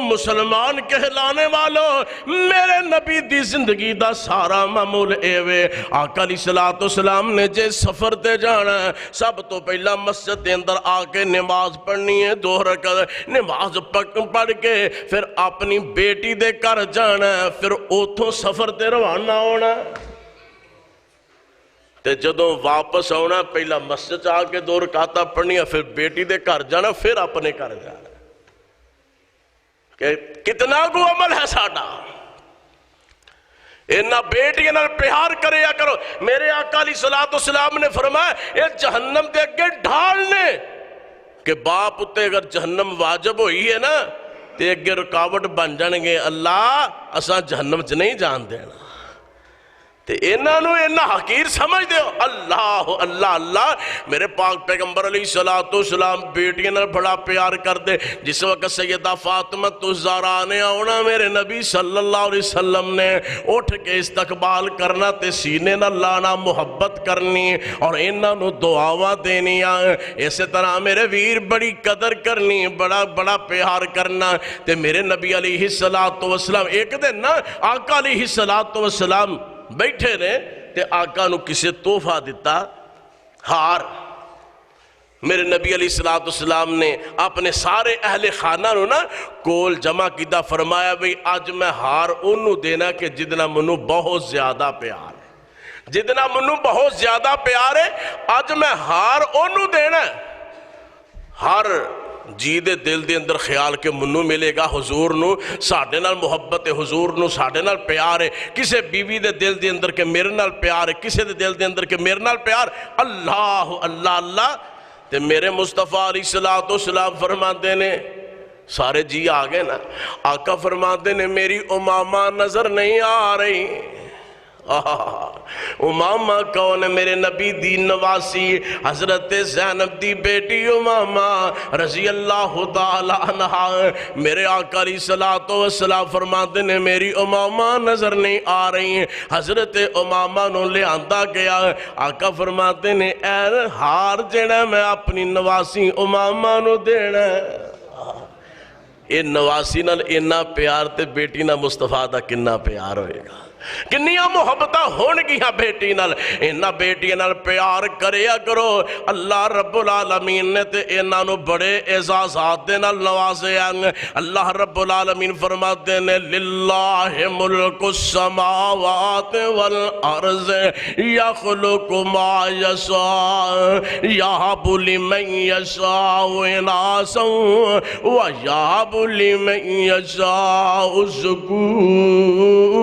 B: مسلمان کہلانے والوں میرے نبی دی زندگی دا سارا معمول ایوے آقا علیہ السلام نے جے سفر تے جانا سب تو پہلا مسجد دے اندر آکے نماز پڑھنی ہے 2 رکعت نماز پڑھ کے پھر اپنی بیٹی دے کر جانا پھر اوتھوں سفر تے روانہ ہونا تے جدوں واپس آنا پہلا مسجد آ کے 2 رکعت پڑھنی ہے پھر بیٹی دے گھر جانا پھر اپنے گھر جانا کہ کتنا کو عمل ہے ساڈا انہا بیٹی نال پیار کرے یا کرو میرے آقا علیہ السلام نے فرمایا یہ جہنم دے اگے ڈھالنے کہ باپ اتے اگر جہنم واجب ہوئی ہے نا تے اگے رکاوٹ بن جانگے اللہ اساں جہنم چ نہیں جان دینا تے انہاں حقیر سمجھ دے اللہ اللہ اللہ میرے پاک پیغمبر علیہ السلام بیٹیاں نال بڑا پیار کر دے جس وقت سیدہ فاطمہ الزہرا نے آنا میرے نبی صلی اللہ علیہ وسلم نے اٹھ کے استقبال کرنا تے سینے نال لانا محبت کرنی اور انہاں نو دعاواں دینیاں اسی طرح میرے ویر بڑی قدر کرنی بڑا بڑا پیار کرنا تے میرے نبی علیہ السلام ایک دن نا آقا علیہ السلام بیٹھے نے تے آقا نو کسے تحفہ دیتا ہار میرے نبی علیہ السلام نے اپنے سارے اہل خانہ نو نا کول جمع کیتا فرمایا بھئی آج میں ہار انہوں دینا کہ جدنا منو بہت زیادہ پیار ہے جدنا منو بہت زیادہ پیار ہے آج میں ہار انہوں دینا ہر جی دے دل دے اندر خیال کے منو ملے گا حضور نو ساڑھے نال محبت حضور نو ساڑھے نال پیار ہے کسے بیوی دے دل دے اندر کے میرے نال پیار ہے کسے دے دل دے اندر کے میرے نال پیار اللہ اللہ اللہ تے میرے مصطفیٰ علیہ السلام فرما دینے سارے جی آ گئے نا. آقا فرماتے نے میری امامہ نظر نہیں آ رہی. امامہ کون ہے؟ میرے نبی دی نواسی حضرت زینب دی بیٹی امامہ رضی اللہ تعالی عنہا. میرے آقا علیہ الصلوۃ والسلام فرماتے نے میری امامہ نظر نہیں آ رہی. حضرت امامہ نو لے آندا گیا. آقا فرماتے نے اے ہار جڑا میں اپنی نواسی امامہ نو دینا. اے نواسی نال اینا پیار تے بیٹی نال مصطفیٰ دا کنا پیار ہوئے گا. کنیاں محبتہ ہون گیاں بیٹی نال. اینا بیٹی نال پیار کریا کرو. اللہ رب العالمین نے تے اینا نو بڑے اعزازات دے نال نوازے ہیں. اللہ رب العالمین فرماتے ہیں للہ ملک السماوات والارض یخلق ما یشاء یہب لمن یشاء اناسا ویہب لمن یشاء الذکور.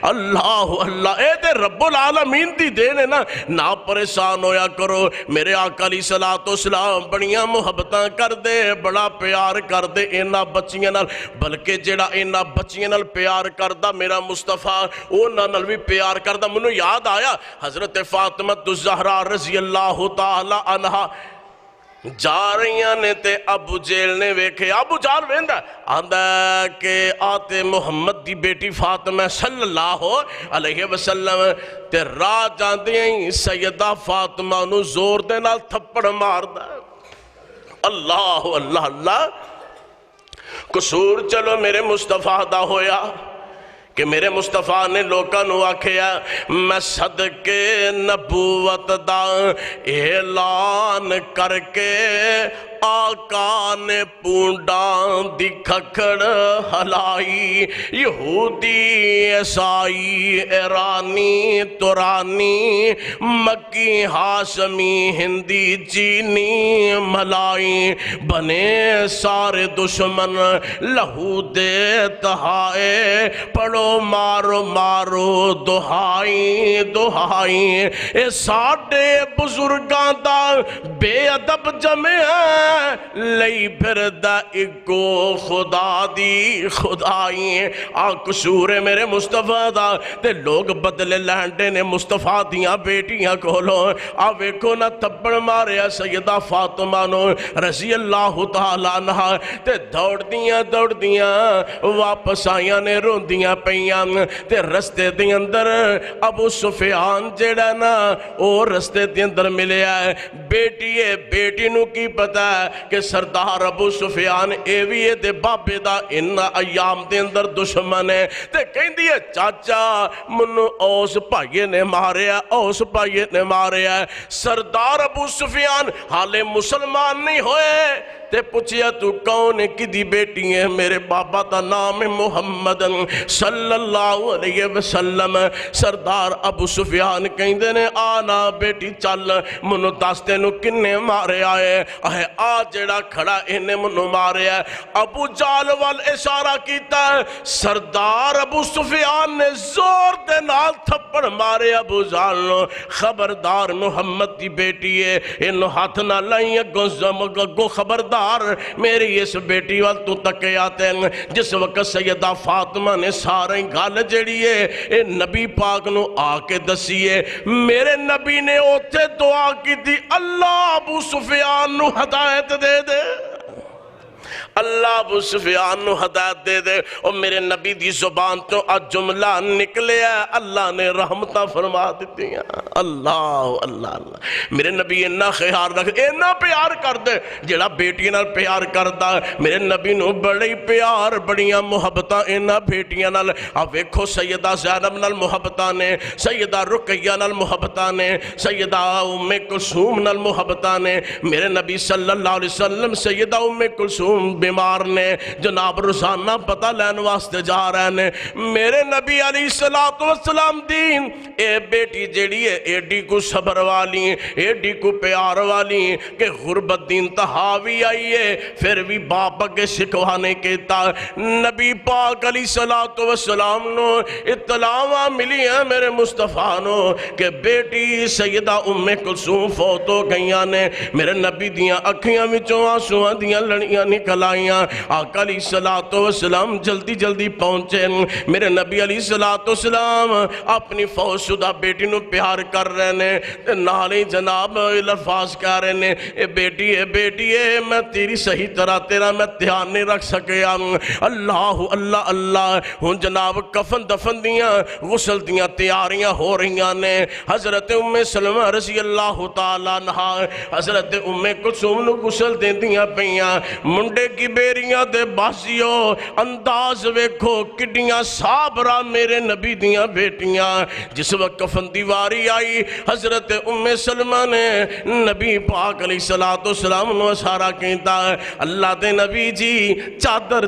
B: اللہ اللہ اے تے رب العالمین دی دین ہے نا. نہ پریشان ہویا کرو. میرے آقا علیہ الصلوۃ والسلام بڑیاں محبتاں کر دے, بڑا پیار کر دے اینا بچیاں نال. بلکہ جڑا اینا بچیاں نال پیار کردا میرا مصطفیٰ اونا نال بھی پیار کردا. منو یاد آیا حضرت فاطمہ الزہرا رضی اللہ تعالی عنہا جا رہیاں نے تے ابو جیل نے ویکھے. ابو جال ویندا آندا کہ آتے محمد دی بیٹی فاطمہ صلی اللہ علیہ وسلم تے راہ جاندے ہیں سیدہ فاطمہ نو زور دے نال تھپڑ ماردا. اللہ اللہ اللہ. قصور چلو میرے مصطفیٰ دا ہویا کہ میرے مصطفیٰ نے لوکاں نو آکھیا میں صدقے نبوت دا اعلان کر کے آقا نے پونڈاں دی کھکڑ ہلائی. یہودی عیسائی ایرانی ترانی مکی ہاشمی ہندی چینی ملائی بنے سارے دشمن لہو دے تہائے. پڑھو مارو مارو دہائی دہائی. اے ساڑھے بزرگاں دا بے ادب جمع لئی پھردہ اکو خدا دی خدائی. قصور ہے میرے مصطفیٰ دا تے لوگ بدلے لینڈے نے مصطفیٰ دیاں بیٹیاں کھولو. ویکھو نہ تھپڑ ماریا سیدہ فاطمہ نو رضی اللہ تعالیٰ عنہا تے دوڑ دیاں واپس آیاں نے روندیاں پیاں. تے رستے دی اندر ابو سفیان جڑا نا او رستے دی اندر ملیا ہے. بیٹی نو کی پتا ہے کہ سردار ابو سفیان ایویے دے بابے دا ان ایام دے اندر دشمن ہے. تے کہندی ہے چاچا منو اوس بھائیے نے ماریا. سردار ابو سفیان حالے مسلمان نہیں ہوئے تے پوچھیا تو کون کدی بیٹی ہے؟ میرے بابا دا نام محمد صلی اللہ علیہ وسلم. سردار ابو سفیان کہندے نے آنا بیٹی چل منو دستے نو کنے مارے آئے. آ جڑا کھڑا انہیں منو مارے آئے. ابو جال وال اشارہ کیتا ہے. سردار ابو سفیان نے زور دے نال تھپڑ مارے ابو جال نو. خبردار محمد دی بیٹی ہے انو ہاتھ نہ لائیں گو خبردار میری اس بیٹی وال تو تکے آتے ہیں. جس وقت سیدہ فاطمہ نے سارے گال جڑی ہے اے نبی پاک نو آکے دسیے. میرے نبی نے اوتے دعا کی تھی اللہ ابو سفیان نو ہدایت دے دے. اللہ ابو سفیان نو ہدایت دے دے. اور میرے نبی دی زبان تو جملہ نکلے ہے اللہ نے رحمتہ فرما دیتی ہیں. اللہ اللہ اللہ. میرے نبی انہا خیال رکھ انہا پیار کر دے جڑا بیٹیاں نال پیار کردا. میرے نبی نو بڑی پیار بڑیاں محبتاں انہا بیٹیاں نال. اب ویکھو سیدہ زینب نال محبتاں نے, سیدہ رقیہ نال محبتاں نے, سیدہ ام کلثوم نال محبتاں نے. میرے نبی صلی اللہ علیہ وسلم سیدہ ام کلثوم بیمار نے جناب روزانہ پتہ لین واسطے جا رہے نے میرے نبی علیہ السلام دین اے بیٹی جیڑی ہے ایڈی کو صبر والی ایڈی کو پیار والی کہ غربت دین تہاوی آئی ہے پھر بھی باپ کے شکوانے کہتا نبی پاک علیہ السلام نو اطلاع ملی ہے میرے مصطفیٰ نو کہ بیٹی سیدہ ام کلثوم فوت ہو گئیاں نے میرے نبی دیاں اکھیاں وچوں آنسواں دیاں لڑیاں نکل آئیاں آقا علیہ السلام جلدی جلدی پہنچے میرے نبی علیہ السلام اپنی فوت شدہ بیٹی نو پیار کر رہے نے نالے جناب الفاظ کہہ رہے نے اے بیٹی اے میں تیری صحیح طرح تیرا میں دھیان نہیں رکھ سکیا اللہ اللہ اللہ ہن جناب کفن دفن دیاں غسل دیاں تیاریاں ہو رہیاں نے حضرت ام سلمہ رضی اللہ تعالیٰ عنہا حضرت ام کلثوم نو غسل دین دیاں پیاں منڈے کی بیریاں دے باسیو انداز ویکھو کڈیاں صابرہ میرے نبی دیاں بیٹیاں جس وقت کفن دیواری آئی حضرت ام سلمہ نے نبی پاک علیہ السلام نو اشارہ کیتا اللہ دے نبی جی چادر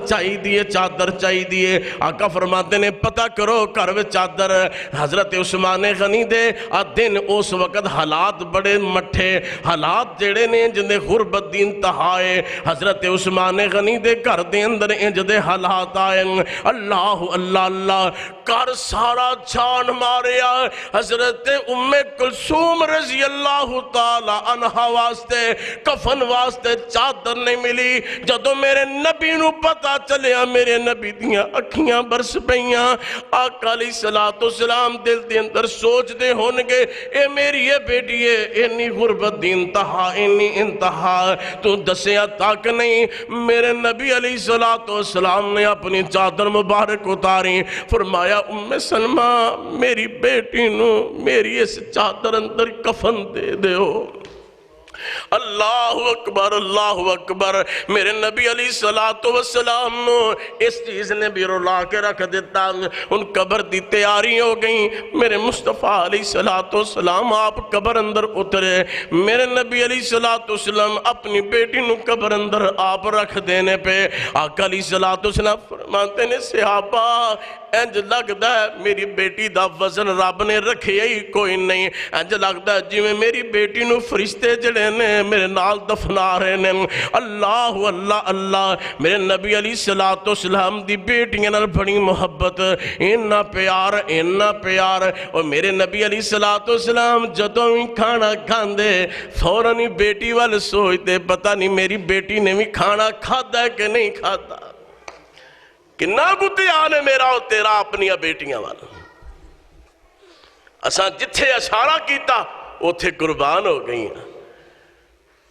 B: چاہی دیئے آقا فرماتے نے پتہ کرو کروے چادر حضرت عثمان غنی دے دن اس وقت حالات بڑے مٹھے حالات جڑے نے جندے غربت دین تہائے حضرت عثمان غنی دے گھر دے اندر انجدے حالات آئے اللہ اللہ اللہ کر سارا چھان ماریا حضرت ام کلثوم رضی اللہ تعالی عنہ واسطے کفن واسطے چادر نہیں ملی جدو میرے نبی نو پتا چلیا میرے نبی دیاں اکھیاں برس پئیاں آقا علیہ السلام دل دے اندر سوچ دے ہونگے اے میری یہ بیٹی ہے اینی غربت دی انتہا اینی انتہا تو دسیا تک نہیں میرے نبی علیہ السلام نے اپنی چادر مبارک اتاری فرمایا ام سلمہ میری بیٹی نو میری اس چادر اندر کفن دے دے ہو اللہ اکبر میرے نبی علیہ السلام نو اس چیز نے بھی رولا کے رکھ دیتا ان قبر دی تیاری ہو گئی میرے مصطفیٰ علیہ السلام آپ قبر اندر اترے میرے نبی علیہ السلام اپنی بیٹی نو قبر اندر آپ رکھ دینے پہ آقا علیہ السلام فرماتے نے صحابہ انج لگتا ہے میری بیٹی دا وزن رب نے رکھے ہی کوئی نہیں انج لگتا ہے جی میں میری بیٹی نو فرشتے جڑے نے میرے نال دفنا رہے نے اللہ اللہ اللہ میرے نبی علیہ السلام دی بیٹیاں نال بڑی محبت انہا پیار اور میرے نبی علیہ السلام جدوں ہی کھانا کھاندے فوراً ہی بیٹی والے سوچتے پتہ نہیں میری بیٹی نے بھی کھانا کھادا ہے کہ نہیں کھادا کنا گتے آنے میرا اور تیرا اپنی بیٹیاں والا اساں جتھے اشارہ کیتا اتھے قربان ہو گئی ہیں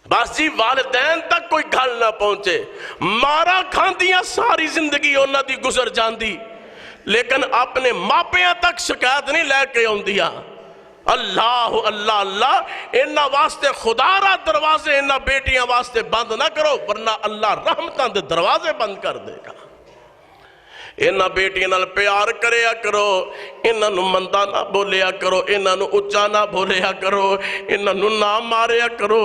B: بس جی والدین تک کوئی گھل نہ پہنچے مارا کھاندیاں ساری زندگی انہاں دی گزر جاندی لیکن اپنے ماپیاں تک شکایت نہیں لے کے ہوندیا اللہ اللہ اللہ انہاں واسطے خدا را دروازے انہاں بیٹیاں واسطے بند نہ کرو ورنہ اللہ رحمتاں دے دروازے بند کر دے گا انہاں بیٹیاں نال پیار کریا کرو انہاں نو مندہ نہ بولیا کرو انہاں نو اچھا نہ بولیا کرو انہاں نو نہ ماریا کرو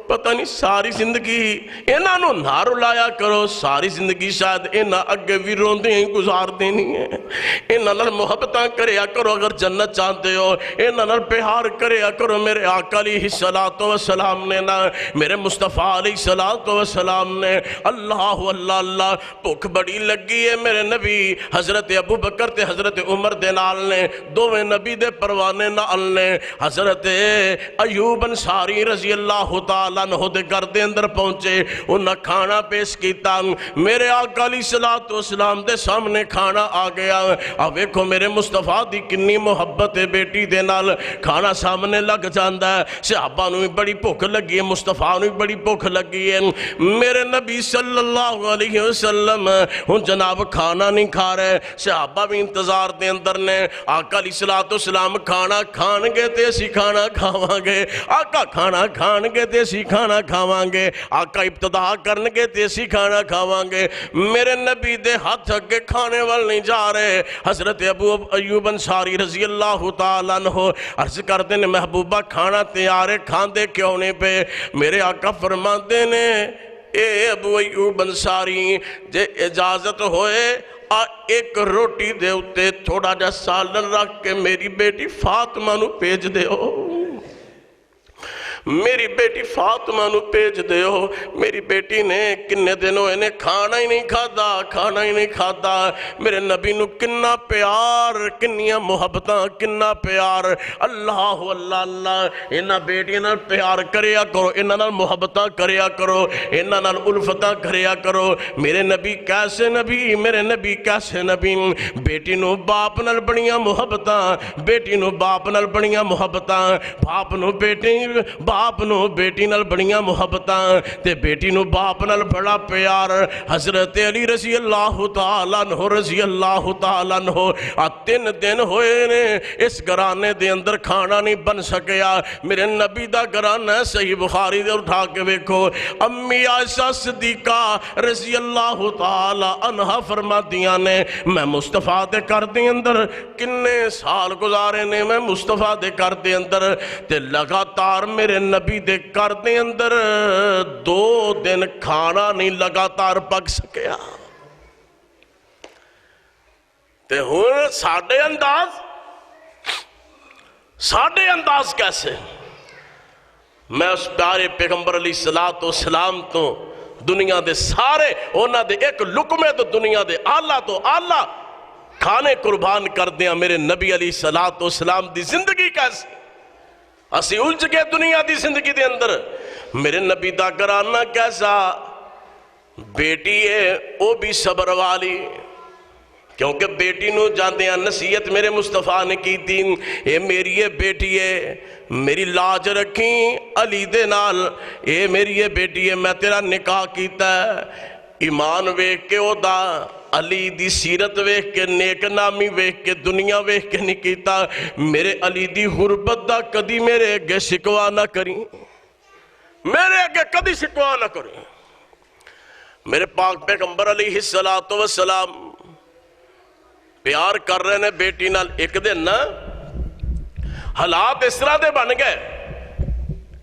B: پتہ نہیں ساری زندگی انہاں نو نہ رلایا کرو ساری زندگی شاید انہاں اگے بھی روندے ہیں گزار دینی ہے انہاں نال محبتاں کریا کرو اگر جنت چاہتے ہو انہاں نال پیار کریا کرو میرے آقا علیہ السلام نے نہ میرے مصطفیٰ علیہ السلام نے اللہ اللہ اللہ بھوک بڑی لگی ہے میرے نبی حضرت ابو بکر تے حضرت عمر دے نال نے دوویں نبی دے پروانے نال نے حضرت ایوب انصاری رضی اللہ تعالیٰ عنہ دے گھر دے اندر پہنچے انہاں کھانا پیش کیتا میرے آقا علیہ السلام دے سامنے کھانا آ گیا اب ویکھو میرے مصطفیٰ دی کنی محبت بیٹی دے نال کھانا سامنے لگ جاندا ہے صحابہ نو بھی بڑی بھوک لگی ہے مصطفیٰ نو بھی بڑی بھوک لگی ہے میرے نبی صلی اللہ علیہ وسلم ہن جناب کھانا نہیں کھا رہے صحابہ بھی انتظار دے اندر نے آقا علیہ السلام کھانا کھان گے تے اسی کھانا کھاواں گے آقا کھانا کھان گے تے اسی کھانا کھاواں گے آقا ابتدا کرن گے تے اسی کھانا کھاواں گے میرے نبی دے ہاتھ اگے کھانے وال نہیں جا رہے حضرت ابو ایوب انصاری رضی اللہ تعالیٰ عنہ عرض کرتے نے محبوبہ کھانا تیارے کھان دے کیوں نہیں پہ میرے آقا فرماتے نے اے ابو ایوب انصاری جے اجازت ہوئے ایک روٹی دے اتے تھوڑا جا سالن رکھ کے میری بیٹی فاطمہ نو بھیج دے ہو، میری بیٹی فاطمہ نو بھیج دے ہو۔ میری بیٹی نے کنے دنوں انہیں کھانا ہی نہیں کھادا، کھانا ہی نہیں کھادا۔ میرے نبی نو کنا پیار، کنیاں محبتاں، کنا پیار۔ اللہ اللہ اللہ، انہاں بیٹیاں نال پیار کریا کرو، انہاں نال محبتاں کریا کرو، انہاں نال الفتاں کریا کرو۔ میرے نبی کیسے نبی، میرے نبی کیسے نبی، بیٹی نو باپ نال بڑیاں محبتاں، بیٹی نو باپ نال بڑیاں محبتاں، باپ نو بیٹی نال بڑیاں محبتاں، تے بیٹی نو باپ نال بڑا پیار۔ حضرت علی رضی اللہ تعالیٰ عنہ رضی اللہ تعالیٰ عنہ 3 دن ہوئے نے اس گھرانے دے اندر کھانا نہیں بن سکیا۔ میرے نبی دا گھرانہ صحیح بخاری دے اٹھا کے ویکھو، امی عائشہ صدیقہ رضی اللہ تعالیٰ عنہ فرما دیاں نے میں مصطفیٰ دے گھر دے اندر کنے سال گزارے نے، میں مصطفیٰ دے گھر دے اندر تے لگاتار میرے نبی دے گھر دے اندر 2 دن کھانا نہیں لگاتار پک سکیا۔ تے ہن ساڈے انداز کیسے؟ میں اس پیارے پیغمبر علیہ السلام تو دنیا دے سارے انہاں دے ایک لقمے تو دنیا دے آلہ تو آلہ کھانے قربان کر دیا میرے نبی علیہ السلام دی زندگی کیسے؟ اسی الجھ گئے دنیا دی زندگی دے اندر۔ میرے نبی دا گھرانہ کیسا؟ بیٹی ہے وہ بھی صبر والی، کیونکہ بیٹی نو جاندیاں نصیحت میرے مصطفیٰ نے کی تھی، اے میری یہ بیٹی ہے، میری لاج رکھیں علی دے نال، اے میری یہ بیٹی ہے، میں تیرا نکاح کیتا ہے، ایمان ویکھ کے او دا، علی دی سیرت ویکھ کے، نیک نامی ویکھ کے، دنیا ویکھ کے نہیں کیتا۔ میرے علی دی غربت دا کدی میرے اگے شکوا نہ کریں، میرے اگے کدی شکوا نہ کریں۔ میرے پاک پیغمبر علیہ السلام پیار کر رہے نے بیٹی نال، ایک دن نا حالات اس طرح دے بن گئے،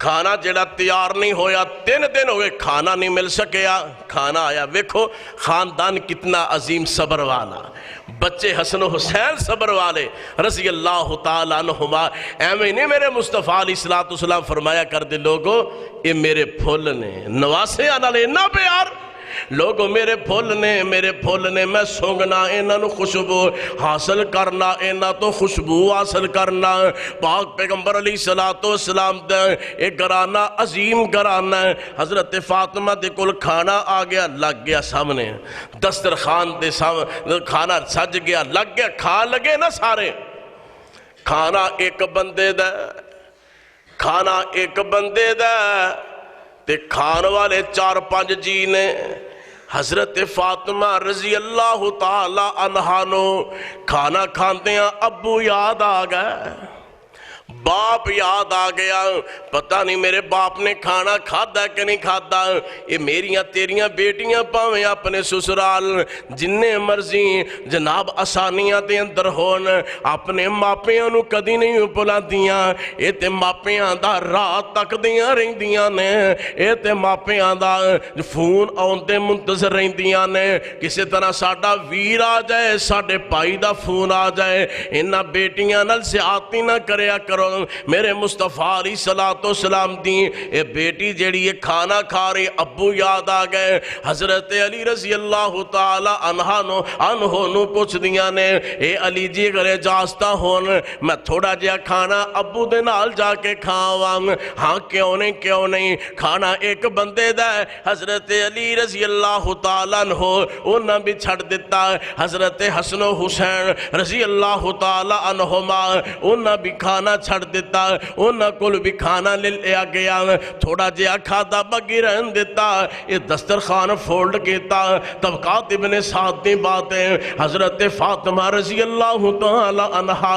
B: کھانا جڑا تیار نہیں ہویا، 3 دن ہوئے کھانا نہیں مل سکیا، کھانا آیا۔ ویکھو خاندان کتنا عظیم صبر والا، بچے حسن و حسین صبر والے رضی اللہ تعالیٰ عنہما۔ ایمیں نہیں میرے مصطفیٰ علیہ السلام فرمایا کر دے لوگو یہ میرے پھول نے، نواسے آنا لے نہ پیار، لوگو میرے پھول نے میں سونگنا اینا نو خوشبو حاصل کرنا، اینا تو خوشبو حاصل کرنا۔ پاک پیغمبر علیہ السلام دے ایک گھرانہ عظیم گھرانہ ہے، حضرت فاطمہ دے کل کھانا آ گیا، لگ گیا سامنے دسترخوان دے سامنے، کھانا سج گیا، لگ گیا، کھا لگے نا سارے۔ کھانا ایک بندے دا، کھانا ایک بندے دا تے کھان والے 4-5 جی نے۔ حضرت فاطمہ رضی اللہ تعالی عنہا نو کھانا کھاندے ہیں ابو یاد آ گئے، باپ یاد آ گیا، پتہ نہیں میرے باپ نے کھانا کھادا کہ نہیں کھادا۔ یہ میریاں تیریاں بیٹیاں پاویں اپنے سسرال جننے مرضی جناب آسانیاں دے اندر ہون، اپنے ماپیاں نو کدی نہیں بلاندیاں، اے تے ماپیاں دا رات تک دیاں رہندیاں نے، اے تے ماپیاں دا فون آندے منتظر رہندیاں نے، کسی طرح ساڈا ویر آ جائے، ساڈے پائی دا فون آ جائے۔ انہاں بیٹیاں نال زیادتی نہ کریا کرو۔ میرے مصطفیٰ علیہ السلام دی اے بیٹی جیڑی یہ کھانا کھا رہی، ابو یاد آ گئے، حضرت علی رضی اللہ تعالی عنہ نو پوچھ دیاں نے، اے علی جی اگر اجازت ہون میں تھوڑا جہا کھانا ابو دے نال جا کے کھاواں؟ ہاں کیوں نہیں، کھانا ایک بندے دا ہے۔ حضرت علی رضی اللہ تعالی عنہ انہاں بھی چھڑ دیتا، حضرت حسن و حسین رضی اللہ تعالی عنہما انہاں بھی کھانا چھڑ دیتا، انہاں کل بھی کھانا لے لیا گیا، تھوڑا جہا کھادا بگی رہن دیتا، یہ دسترخوان فولڈ کیتا۔ طبقات ابن سعد دی باتیں، حضرت فاطمہ رضی اللہ تعالی عنہا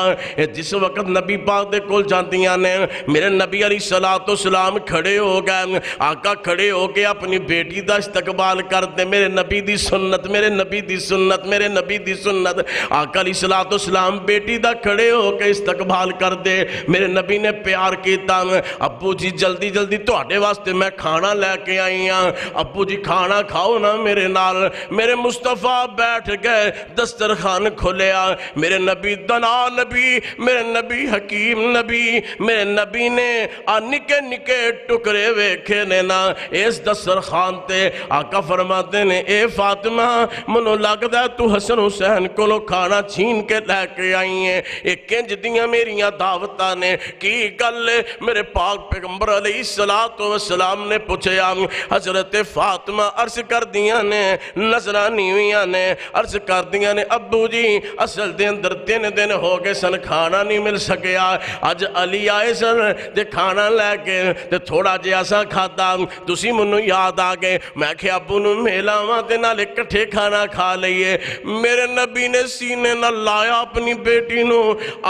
B: جس وقت نبی پاک دے کل جاندیاں نے، میرے نبی علیہ السلام کھڑے ہو گئے، آقا کھڑے ہو کے اپنی بیٹی دا استقبال کر دے، میرے نبی دی سنت، میرے نبی دی سنت، میرے نبی دی سنت۔ آقا علیہ السلام بیٹی دا کھڑے ہو کے استقبال کر دے، میرے نبی نے پیار کیتا ابو جی جلدی جلدی تواڈے واسطے میں کھانا لے کے آئی ہاں ابو جی کھانا کھاؤ نا میرے نال میرے مصطفیٰ بیٹھ گئے دسترخوان کھولیا میرے نبی دنا نبی میرے نبی حکیم نبی میرے نبی نے نکے نکے ٹکرے ویکھے نے نا اس دسترخوان تے آقا فرماتے نے اے فاطمہ منو لگدا ہے تو حسن حسین کولو کھانا چھین کے لے کے آئی ہیں ایک کنج دیاں میریاں دعوتاں نے کی گل میرے پاک پیغمبر علیہ السلام نے پوچھا حضرت فاطمہ عرض کر دیاں نے نظرانیویاں نے عرض کر دیاں نے ابو جی اصل دے اندر 3 دن ہو گئے سن کھانا نہیں مل سکیا اج علی آئے سن تے کھانا لے کے تے تھوڑا جے ایسا کھاتا تسی منو یاد آ گئے میں کہ ابو نو میلا ماں تے نال اکٹھے کھانا کھا لئیے میرے نبی نے سینے نہ لایا اپنی بیٹی نو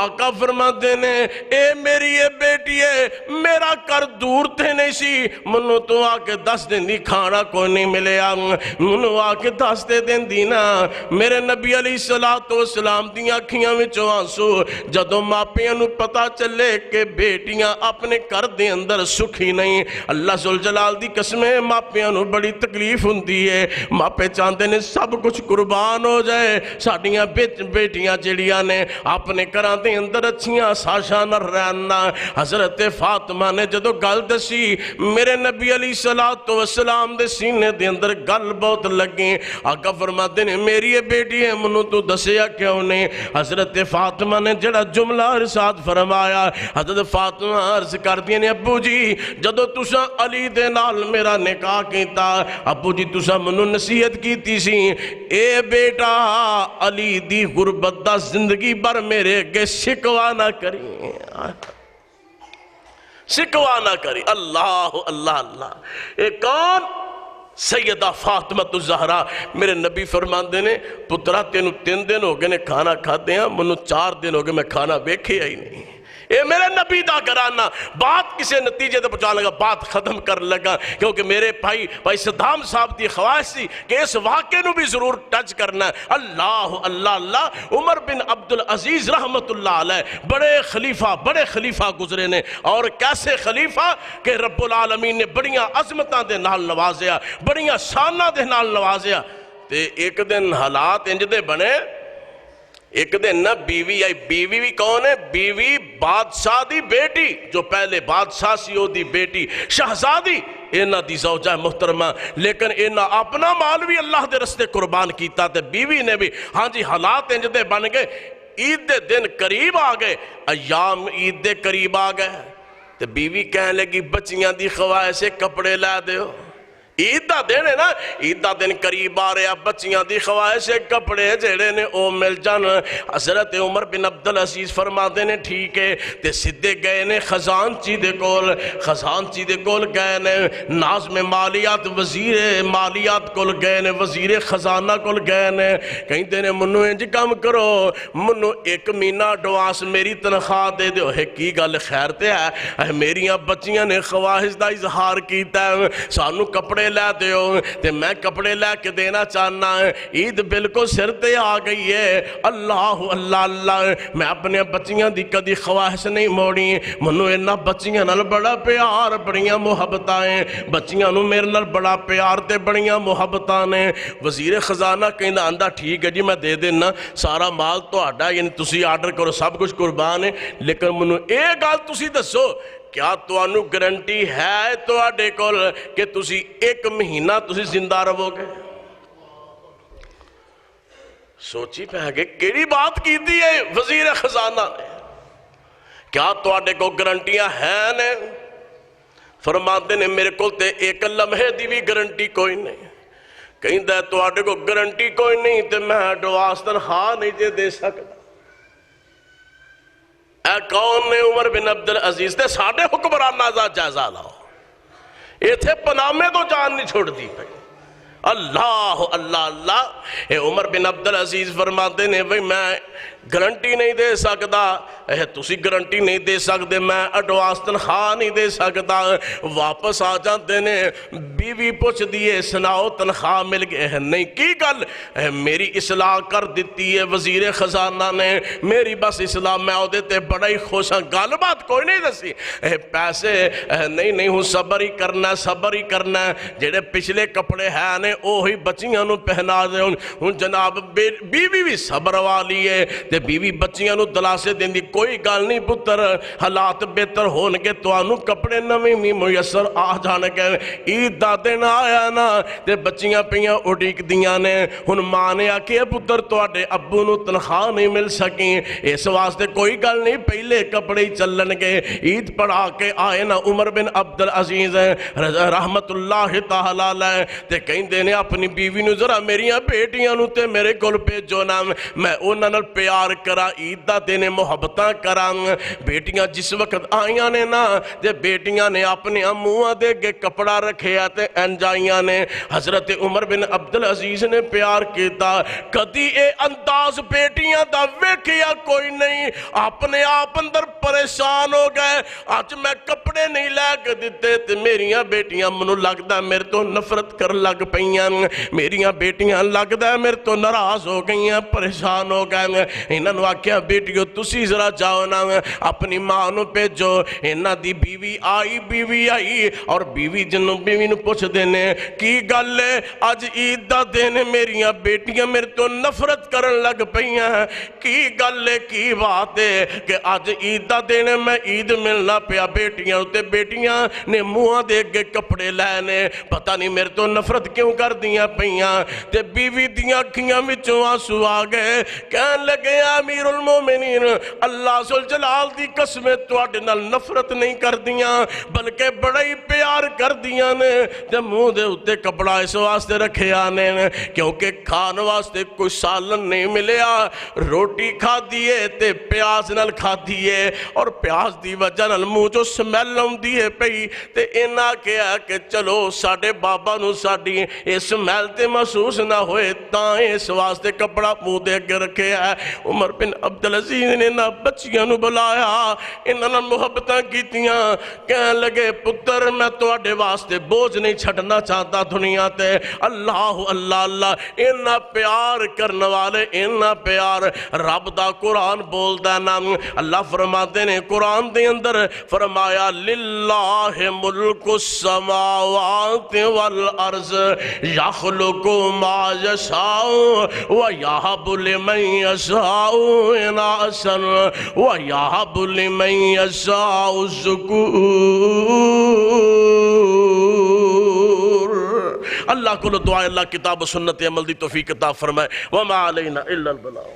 B: آقا فرماتے نے اے میری یہ بیٹی ہے میرا کر دور تے نہیں سی منو تو آ کے 10 دن دی کھانا کوئی نہیں ملے منو آ کے 10 دن دی نا میرے نبی علیہ السلام دی آنکھیاں میں آنسو جدو ماپیاں نو پتا چلے کہ بیٹیاں اپنے کر دے اندر سکھی نہیں اللہ ذوالجلال دی قسمیں ماپیاں نو بڑی تکلیف ہوندی ہے ماپے چاہتے نے سب کچھ قربان ہو جائے ساڑیاں بیٹیاں جڑیاں نے اپنے کران دے اندر اچھیاں ساشاں نہ رہنا حضرت فاطمہ نے جدو گل دسی میرے نبی علیہ السلام دے سینے دے اندر گل بہت لگیں آقا فرماتے نے میری یہ بیٹی ہے منو تو دسیا کیوں نہیں حضرت فاطمہ نے جڑا جملہ ارشاد فرمایا حضرت فاطمہ عرض کر دیا نے ابو جی جدو تسا علی دے نال میرا نکاح کیتا ابو جی تسا منو نصیحت کیتی سی اے بیٹا علی دی غربت دا زندگی بر میرے اگے شکوا نہ کری شکوا نہ کری اللہ اللہ اللہ اے کون سیدہ فاطمہ الزہرا میرے نبی فرماندے نے پترا تینو 3 دن ہو گئے نے کھانا کھاتے ہیں منو 4 دن ہو گئے میں کھانا ویکھے ہی نہیں اے میرے نبی دا گھرانہ بات کسے نتیجے تے پہنچا لگا بات ختم کر لگا کیونکہ میرے بھائی صدام صاحب دی خواہش سی کہ اس واقعے نو بھی ضرور ٹچ کرنا ہے اللہ اللہ اللہ عمر بن عبدالعزیز رحمت اللہ علیہ بڑے خلیفہ گزرے نے اور کیسے خلیفہ کہ رب العالمین نے بڑیاں عظمتاں دے نال نوازیا بڑیاں شانہ دے نال نوازیا تے ایک دن حالات انج دے بنے ایک دن نہ بیوی آئی بیوی بھی کون ہے بیوی بادشاہ دی بیٹی جو پہلے بادشاہ سی ہو دی بیٹی شہزادی اینا دی زوجہ محترمہ لیکن اینا اپنا مال بھی اللہ دے رستے قربان کیتا تے بیوی نے بھی ہاں جی حالات انج دے بن گئے عید دے دن قریب آ گئے ایام عید دے قریب آ گئے تے بیوی کہنے لگی بچیاں دی خواہش سے کپڑے لے دیو عید دا دن ہے نا عید دا دن قریب آ رہے بچیاں دی خواہش کپڑے جڑے نے او مل جان حضرت عمر بن عبدالعزیز فرماتے نے ٹھیک ہے تے سدھے گئے نے خزانچی دے کول گئے نے ناظم مالیات وزیر مالیات کول گئے نے وزیر خزانہ کول گئے نے کہیں دے نے منو انج کام کرو منو 1 مہینہ ایڈوانس میری تنخواہ دے دیو ہے کی گل خیر تے ہے میریاں بچیاں نے خواہش دا اظہار کیتا ہے سانو کپڑے لے دیو تے میں کپڑے لے کے دینا چاہنا ہے عید بالکل سر تے آ گئی ہے اللہ اللہ اللہ میں اپنے بچیاں دی کدی خواہش نہیں موڑی منو اینا بچیاں نال بڑا پیار بڑیاں محبتائیں بچیاں نو میرے نال بڑا پیار تے بڑیاں محبتائیں وزیر خزانہ کہیں آندہ ٹھیک ہے جی میں دے دینا سارا مال تو آڈا یعنی تسی آرڈر کرو سب کچھ قربان ہے لیکن منو ایک گال تسی دسو کیا تو انو گرنٹی ہے تو آڈے کول کہ تسی 1 مہینہ تسی زندہ رہو گے سوچی پہ گئے کیڑی بات کی دی ہے وزیر خزانہ نے کیا تو آڈے کو گرنٹیاں ہیں نے فرماتے نے میرے کول تے 1 لمحے دی بھی گرنٹی کوئی نہیں کہیں دے تو آڈے کو گرنٹی کوئی نہیں تے میں ایڈوانس تنخواہ نہیں جے دے سکتا اے کون نے عمر بن عبدالعزیز تے ساڑھے حکمران نازا جائزہ لاؤ یہ تھے پنامے تو جان نہیں چھوڑ دی پہ اللہ اللہ اللہ. اے عمر بن عبدالعزیز فرماتے نے بھئی میں گارنٹی نہیں دے سکتا, تسی گارنٹی نہیں دے سکتے, میں ایڈوانس تنخواہ نہیں دے سکتا. واپس آ جاتے نے, بیوی پوچھ دیے سناؤ تنخواہ مل گئے؟ نہیں. کی گل؟ میری اصلاح کر دیتی ہے وزیر خزانہ نے, میری بس اصلاح, میں او دیتے بڑا ہی خوش ہاں, گل بات کوئی نہیں دسی. پیسے نہیں ہوں صبر ہی کرنا, صبر ہی کرنا. جڑے پچھلے کپڑے ہیں نے اوہی بچیاں نو پہنا دے. ہوں جناب بیوی بھی صبر والی ہے تے بیوی بچیاں نو دلاسے دین دی, کوئی گل نہیں پتر, حالات بہتر ہون گے توانو کپڑے نویں بھی میسر آ جان گے. عید دا دن آیا نا تے بچیاں پیاں اڈیک دیاں نے. ہن ماں نے آکھیا پتر تواڈے ابو نو تنخواہ نہیں مل سکی, اس واسطے کوئی گل نہیں, پہلے کپڑے ہی چلن گے. عید پڑھا کے آئے نا عمر بن عبدالعزیز رحمت اللہ تعالیٰ علیہ تے کہندے نے اپنی بیوی نو ذرا میریاں بیٹیاں نو تے میرے کول بھیجو نا, میں انہاں نال پیار کرا, عید دا دن محبتاں کراں. بیٹیاں جس وقت آئیاں نے نا تے بیٹیاں نے اپنے منہاں دے اگے کپڑا رکھیا تے انج آئیاں نے. حضرت عمر بن عبدالعزیز نے پیار کیتا, کدی اے انداز بیٹیاں دا ویکھیا کوئی نہیں. اپنے آپ اندر پریشان ہو گئے, آج میں کپڑے نہیں لے کے دیتے تے میریاں بیٹیاں منو لگدا میرے تو نفرت کر لگ پئیاں, میریاں بیٹیاں لگدا میرے تو ناراض ہو گئیاں, پریشان ہو گئے. انہاں نو آکھیا بیٹیو تسی ذرا جاؤ نا اپنی ماں نو بھیجو. انہاں دی بیوی آئی اور بیوی نو پوچھ دینے کی گل ہے, اج عید دا دن میریاں بیٹیاں میرے تو نفرت کرن لگ پئیاں, کی گل ہے کی بات ہے کہ اج عید دا دن میں عید ملنا پیا بیٹیاں تے بیٹیاں نے منہاں دے اگے کپڑے لینے, پتہ نہیں میرے تو نفرت کیوں کر دیاں پئیاں. تے بیوی دیاں اکھیاں وچوں آنسو آ گئے, کہن لگے امیر المومنین اللہ ذوالجلال دی قسمیں تواڈے نال نفرت نہیں کر دیاں بلکہ بڑا ہی پیار کر دیاں نے. تے منہ دے اُتے کپڑا اس واسطے رکھیا نے کیونکہ کھان واسطے کوئی سالن نہیں ملیا, روٹی کھا دیئے تے پیاز نال کھا دیئے, اور پیاز دی وجہ نال منہ جو سمیل ہوندی ہے پئی تے انہاں کہا کہ چلو ساڈے بابا نو ساڈی اس سمیل تے محسوس نہ ہوئے تاں اس واسطے کپڑا منہ دے اگے رکھے ہے. عمر بن عبدالعزیز نے نہ بچیاں نو بلایا, انہاں نال محبتاں کیتیاں, کہن لگے پتر میں تواڈے واسطے بوجھ نہیں چھڈنا چاہتا دنیا تے. اللہ اللہ اللہ, انہاں پیار کرن والے انہاں پیار رب دا قرآن بولدا نا. اللہ فرماتے نے قرآن دے اندر فرمایا للہ ملک السماوات والارض یخلق ما یشاء ویہب لمن یشاء اناسا ویہب لمن یشاء الذکور. اللہ کو دعائے اللہ کتاب و سنت عمل دی توفیق عطا فرمائے. وما علینا الا البلاغ.